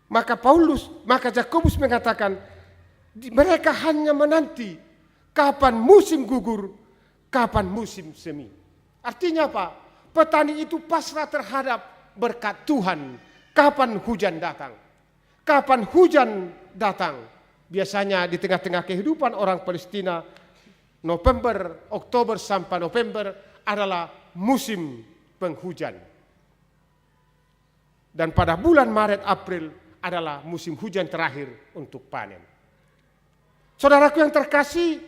Maka Yakobus mengatakan, mereka hanya menanti kapan musim gugur, kapan musim semi. Artinya apa? Petani itu pasrah terhadap berkat Tuhan. Kapan hujan datang? Kapan hujan datang? Biasanya di tengah-tengah kehidupan orang Palestina, November, Oktober sampai November adalah musim penghujan. Dan pada bulan Maret, April adalah musim hujan terakhir untuk panen. Saudaraku yang terkasih,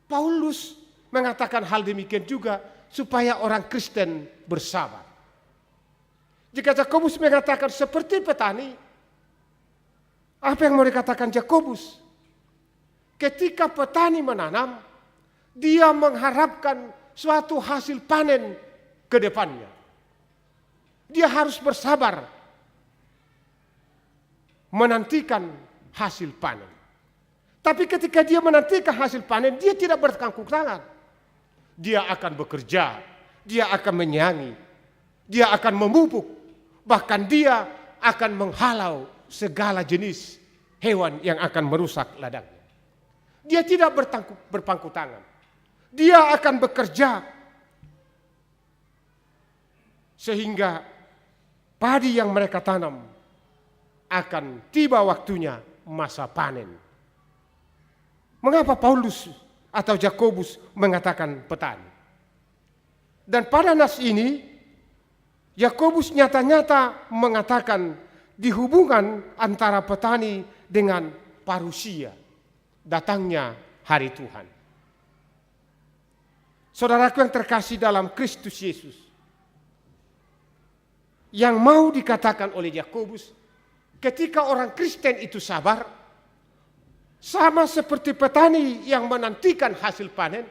Paulus mengatakan hal demikian juga supaya orang Kristen bersabar. Jika Yakobus mengatakan seperti petani, apa yang mau dikatakan Yakobus? Ketika petani menanam, dia mengharapkan suatu hasil panen ke depannya. Dia harus bersabar menantikan hasil panen. Tapi ketika dia menantikan hasil panen, dia tidak bertangkuk tangan. Dia akan bekerja, dia akan menyanyi, dia akan memupuk, bahkan dia akan menghalau segala jenis hewan yang akan merusak ladangnya. Dia tidak berpangku tangan. Dia akan bekerja sehingga padi yang mereka tanam akan tiba waktunya masa panen. Mengapa Paulus atau Yakobus mengatakan petani? Dan pada nas ini Yakobus nyata-nyata mengatakan di hubungan antara petani dengan parusia, datangnya hari Tuhan. Saudaraku yang terkasih dalam Kristus Yesus, yang mau dikatakan oleh Yakobus, ketika orang Kristen itu sabar, sama seperti petani yang menantikan hasil panen,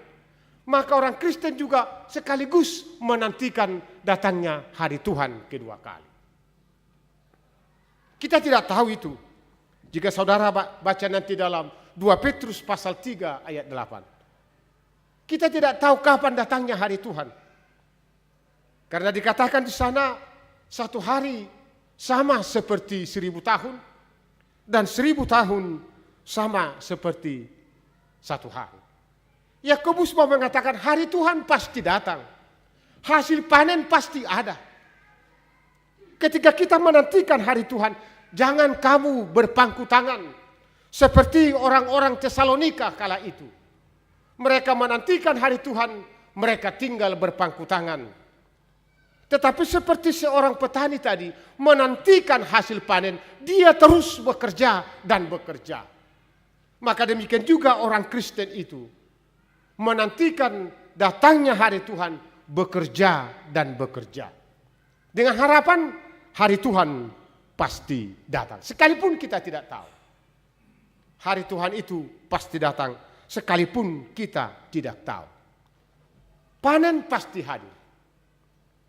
maka orang Kristen juga sekaligus menantikan datangnya hari Tuhan kedua kali. Kita tidak tahu itu. Jika saudara baca nanti dalam 2 Petrus pasal 3 ayat 8. Kita tidak tahu kapan datangnya hari Tuhan. Karena dikatakan di sana satu hari sama seperti 1000 tahun dan 1000 tahun sama seperti satu hari. Yakobus mau mengatakan hari Tuhan pasti datang. Hasil panen pasti ada. Ketika kita menantikan hari Tuhan, jangan kamu berpangku tangan seperti orang-orang Tesalonika kala itu. Mereka menantikan hari Tuhan, mereka tinggal berpangku tangan. Tetapi seperti seorang petani tadi menantikan hasil panen, dia terus bekerja dan bekerja. Maka demikian juga orang Kristen itu menantikan datangnya hari Tuhan, bekerja dan bekerja. Dengan harapan hari Tuhan pasti datang. Sekalipun kita tidak tahu. Hari Tuhan itu pasti datang sekalipun kita tidak tahu. Panen pasti hadir.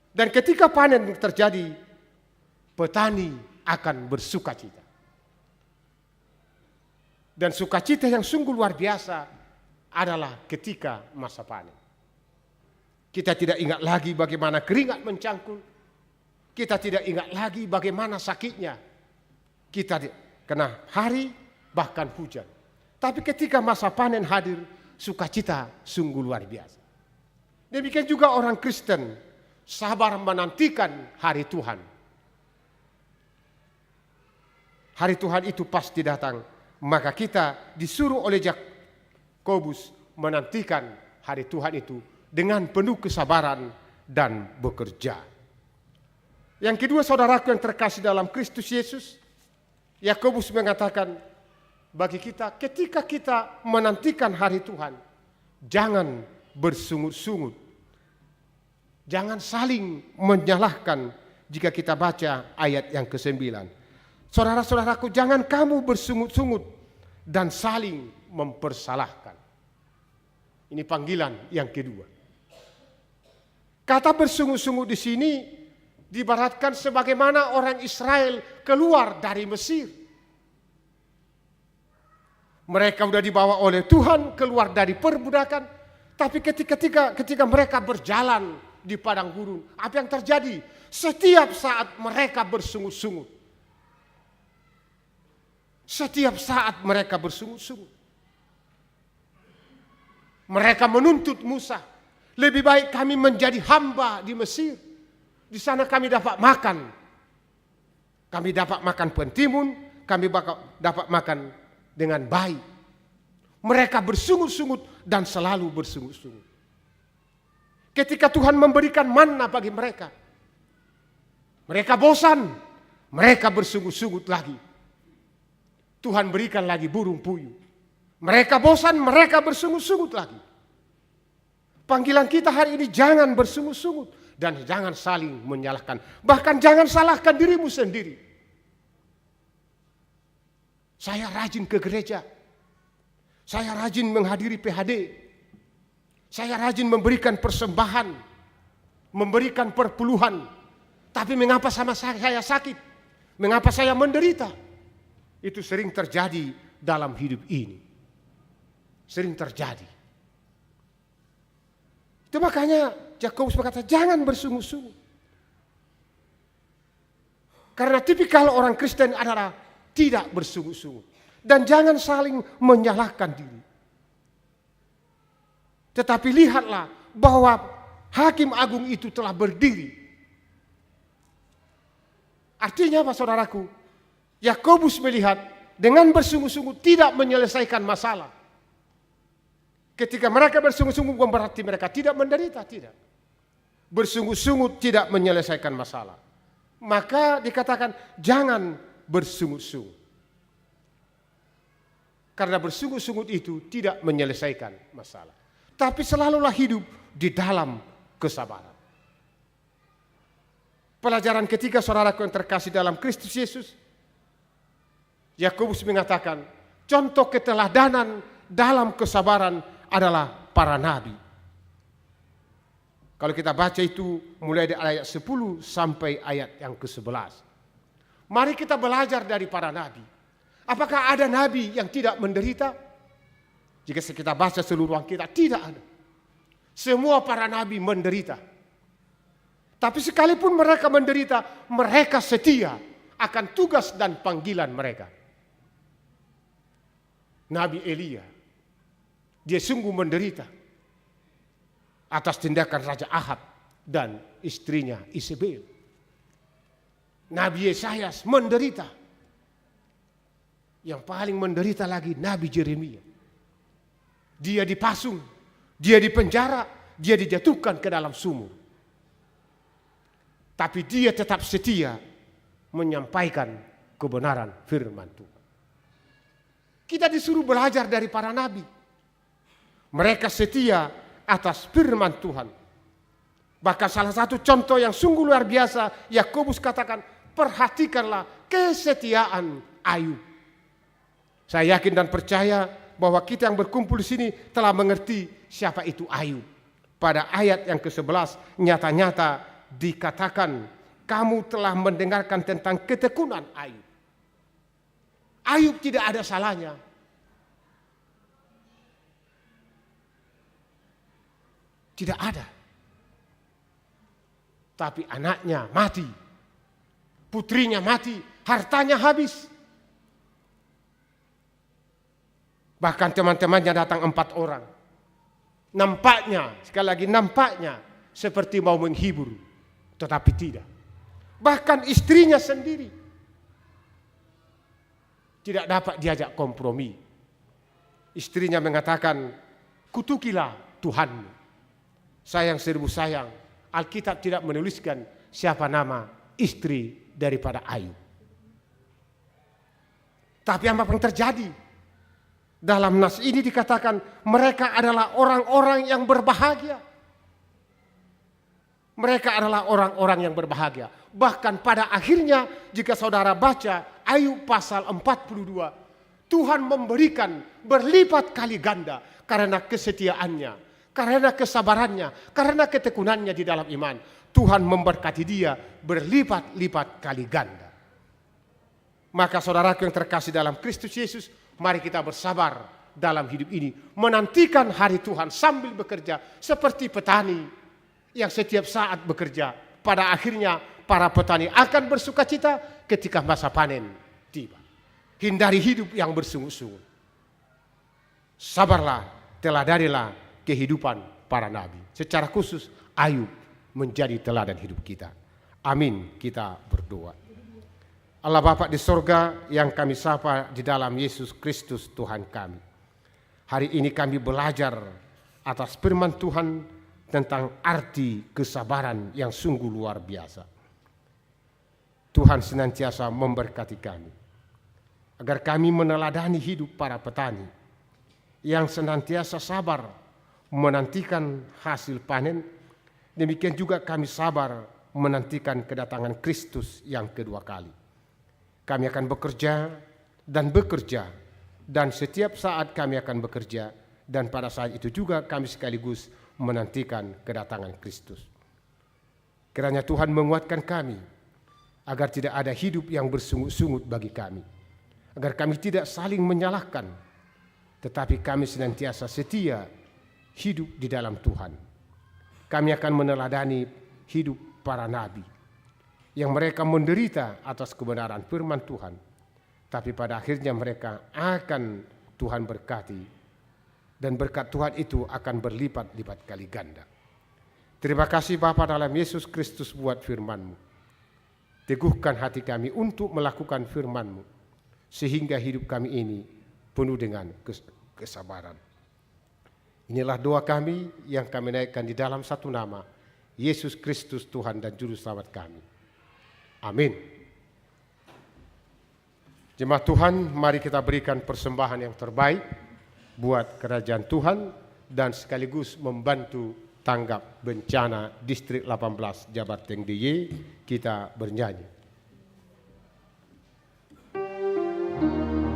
Dan ketika panen terjadi, petani akan bersukacita. Dan sukacita yang sungguh luar biasa adalah ketika masa panen. Kita tidak ingat lagi bagaimana keringat mencangkul. Kita tidak ingat lagi bagaimana sakitnya. Kita kena hari bahkan hujan. Tapi ketika masa panen hadir, sukacita sungguh luar biasa. Demikian juga orang Kristen sabar menantikan hari Tuhan. Hari Tuhan itu pasti datang. Maka kita disuruh oleh Yakobus menantikan hari Tuhan itu dengan penuh kesabaran dan bekerja. Yang kedua, saudaraku yang terkasih dalam Kristus Yesus, Yakobus mengatakan bagi kita, ketika kita menantikan hari Tuhan, jangan bersungut-sungut. Jangan saling menyalahkan jika kita baca ayat yang ke-9. Saudara-saudaraku, jangan kamu bersungut-sungut dan saling mempersalahkan. Ini panggilan yang kedua. Kata bersungut-sungut di sini diibaratkan sebagaimana orang Israel keluar dari Mesir. Mereka sudah dibawa oleh Tuhan keluar dari perbudakan, tapi ketika mereka berjalan di padang gurun, apa yang terjadi? Setiap saat mereka bersungut-sungut. Setiap saat mereka bersungut-sungut. Mereka menuntut Musa, lebih baik kami menjadi hamba di Mesir. Di sana kami dapat makan. Kami dapat makan pentimun, kami dapat makan dengan baik. Mereka bersungut-sungut dan selalu bersungut-sungut. Ketika Tuhan memberikan manna bagi mereka, mereka bosan, mereka bersungut-sungut lagi. Tuhan berikan lagi burung puyuh. Mereka bosan, mereka bersungut-sungut lagi. Panggilan kita hari ini jangan bersungut-sungut dan jangan saling menyalahkan. Bahkan jangan salahkan dirimu sendiri. Saya rajin ke gereja. Saya rajin menghadiri PHD. Saya rajin memberikan persembahan, memberikan perpuluhan. Tapi mengapa sama saya sakit? Mengapa saya menderita? Itu sering terjadi dalam hidup ini. Sering terjadi. Itu makanya Yakobus berkata, jangan bersungut-sungut. Karena tipikal orang Kristen adalah tidak bersungut-sungut. Dan jangan saling menyalahkan diri. Tetapi lihatlah bahwa Hakim Agung itu telah berdiri. Artinya apa, saudaraku? Yakobus melihat dengan bersungut-sungut tidak menyelesaikan masalah. Ketika mereka bersungut-sungut berarti mereka tidak menderita, tidak. Bersungut-sungut tidak menyelesaikan masalah. Maka dikatakan jangan bersungut-sungut. Karena bersungut-sungut itu tidak menyelesaikan masalah. Tapi selalulah hidup di dalam kesabaran. Pelajaran ketiga, saudaraku yang terkasih dalam Kristus Yesus, Yakobus mengatakan contoh keteladanan dalam kesabaran adalah para nabi. Kalau kita baca itu mulai dari ayat 10 sampai ayat yang ke-11. Mari kita belajar dari para nabi. Apakah ada nabi yang tidak menderita? Jika kita baca seluruh kita, tidak ada. Semua para nabi menderita. Tapi sekalipun mereka menderita, mereka setia akan tugas dan panggilan mereka. Nabi Elia, dia sungguh menderita atas tindakan Raja Ahab dan istrinya Isabel. Nabi Yesayas menderita. Yang paling menderita lagi Nabi Jeremia. Dia dipasung, dia dipenjara, dia dijatuhkan ke dalam sumur. tapi dia tetap setia menyampaikan kebenaran firman Tuhan. Kita disuruh belajar dari para nabi. Mereka setia atas firman Tuhan. Bahkan salah satu contoh yang sungguh luar biasa, Yakobus katakan, perhatikanlah kesetiaan Ayub. Saya yakin dan percaya bahwa kita yang berkumpul di sini telah mengerti siapa itu Ayub. Pada ayat yang ke-11 nyata-nyata dikatakan, kamu telah mendengarkan tentang ketekunan Ayub. Ayub tidak ada salahnya. Tidak ada. Tapi anaknya mati. Putrinya mati. Hartanya habis. Bahkan teman-temannya datang 4 orang. Nampaknya, sekali lagi nampaknya seperti mau menghibur. Tetapi tidak. Bahkan istrinya sendiri tidak dapat diajak kompromi. Istrinya mengatakan, kutukilah Tuhanmu. Sayang seribu sayang, Alkitab tidak menuliskan siapa nama istri daripada Ayub. Tapi apa yang terjadi? Dalam nas ini dikatakan mereka adalah orang-orang yang berbahagia. Mereka adalah orang-orang yang berbahagia. Bahkan pada akhirnya jika saudara baca Ayub pasal 42, Tuhan memberikan berlipat kali ganda karena kesetiaannya, karena kesabarannya, karena ketekunannya di dalam iman. Tuhan memberkati dia berlipat-lipat kali ganda. Maka saudaraku yang terkasih dalam Kristus Yesus, mari kita bersabar dalam hidup ini. Menantikan hari Tuhan sambil bekerja seperti petani yang setiap saat bekerja. Pada akhirnya para petani akan bersukacita ketika masa panen tiba. Hindari hidup yang bersungut-sungut. Sabarlah, teladanilah kehidupan para nabi. Secara khusus Ayub menjadi teladan hidup kita. Amin, kita berdoa. Allah Bapa di sorga yang kami sapa di dalam Yesus Kristus Tuhan kami. Hari ini kami belajar atas firman Tuhan tentang arti kesabaran yang sungguh luar biasa. Tuhan senantiasa memberkati kami, agar kami meneladani hidup para petani yang senantiasa sabar menantikan hasil panen. Demikian juga kami sabar menantikan kedatangan Kristus yang kedua kali. Kami akan bekerja dan setiap saat kami akan bekerja, dan pada saat itu juga kami sekaligus menantikan kedatangan Kristus. Kiranya Tuhan menguatkan kami agar tidak ada hidup yang bersungut-sungut bagi kami, agar kami tidak saling menyalahkan, tetapi kami senantiasa setia hidup di dalam Tuhan. Kami akan meneladani hidup para nabi yang mereka menderita atas kebenaran firman Tuhan, tapi pada akhirnya mereka akan Tuhan berkati, dan berkat Tuhan itu akan berlipat-lipat kali ganda. Terima kasih Bapa dalam Yesus Kristus buat firman-Mu. Teguhkan hati kami untuk melakukan firman-Mu, sehingga hidup kami ini penuh dengan kesabaran. Inilah doa kami yang kami naikkan di dalam satu nama, Yesus Kristus Tuhan dan Juru Selamat kami. Amin. Jemaat Tuhan, mari kita berikan persembahan yang terbaik buat kerajaan Tuhan dan sekaligus membantu tanggap bencana Distrik 18 Jabarteng DIY. Kita bernyanyi. Dalam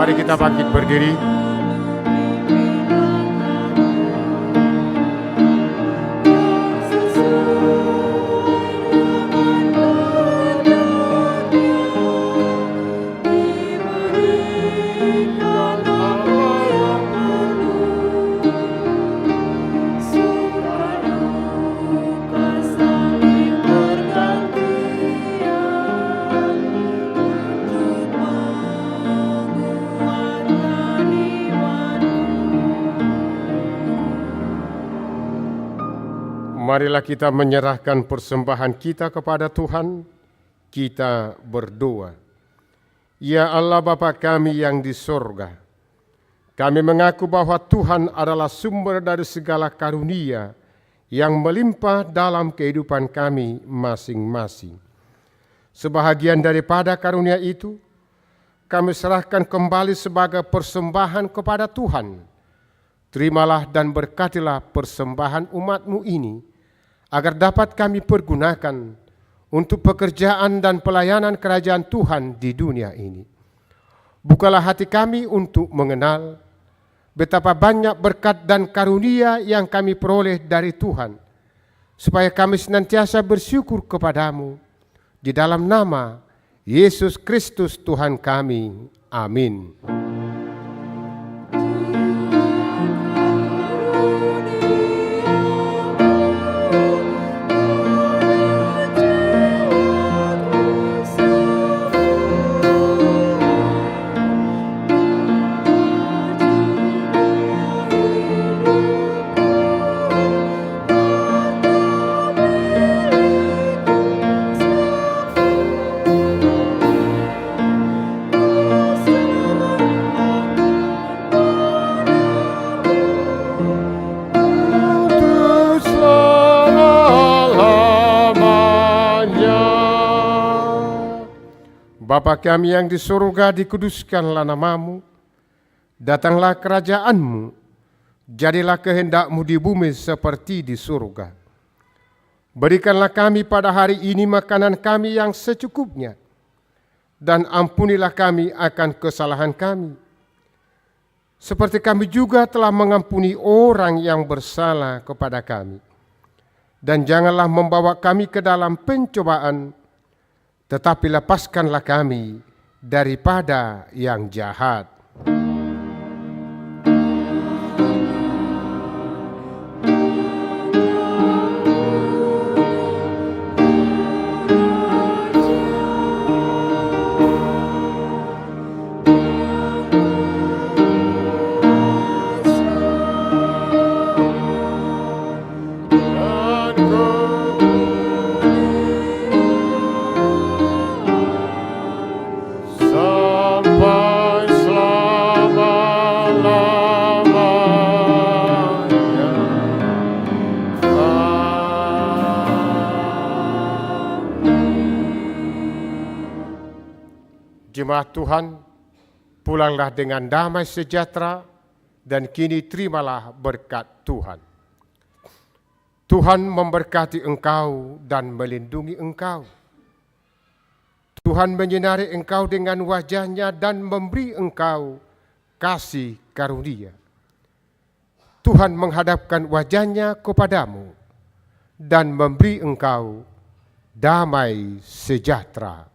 Mari kita bangkit berdiri. Marilah kita menyerahkan persembahan kita kepada Tuhan. Kita berdoa. Ya Allah Bapa kami yang di sorga, kami mengaku bahwa Tuhan adalah sumber dari segala karunia yang melimpah dalam kehidupan kami masing-masing. Sebahagian daripada karunia itu, kami serahkan kembali sebagai persembahan kepada Tuhan. Terimalah dan berkatilah persembahan umat-Mu ini, agar dapat kami pergunakan untuk pekerjaan dan pelayanan kerajaan Tuhan di dunia ini. Bukalah hati kami untuk mengenal betapa banyak berkat dan karunia yang kami peroleh dari Tuhan, supaya kami senantiasa bersyukur kepadamu. Di dalam nama Yesus Kristus Tuhan kami. Amin. Bapa kami yang di surga, dikuduskanlah nama-Mu, datanglah kerajaan-Mu, jadilah kehendak-Mu di bumi seperti di surga. Berikanlah kami pada hari ini makanan kami yang secukupnya, dan ampunilah kami akan kesalahan kami, seperti kami juga telah mengampuni orang yang bersalah kepada kami. Dan janganlah membawa kami ke dalam pencobaan, tetapi lepaskanlah kami daripada yang jahat. Jemaat Tuhan, pulanglah dengan damai sejahtera dan kini terimalah berkat Tuhan. Tuhan memberkati engkau dan melindungi engkau. Tuhan menyinari engkau dengan wajah-Nya dan memberi engkau kasih karunia. Tuhan menghadapkan wajah-Nya kepadamu dan memberi engkau damai sejahtera.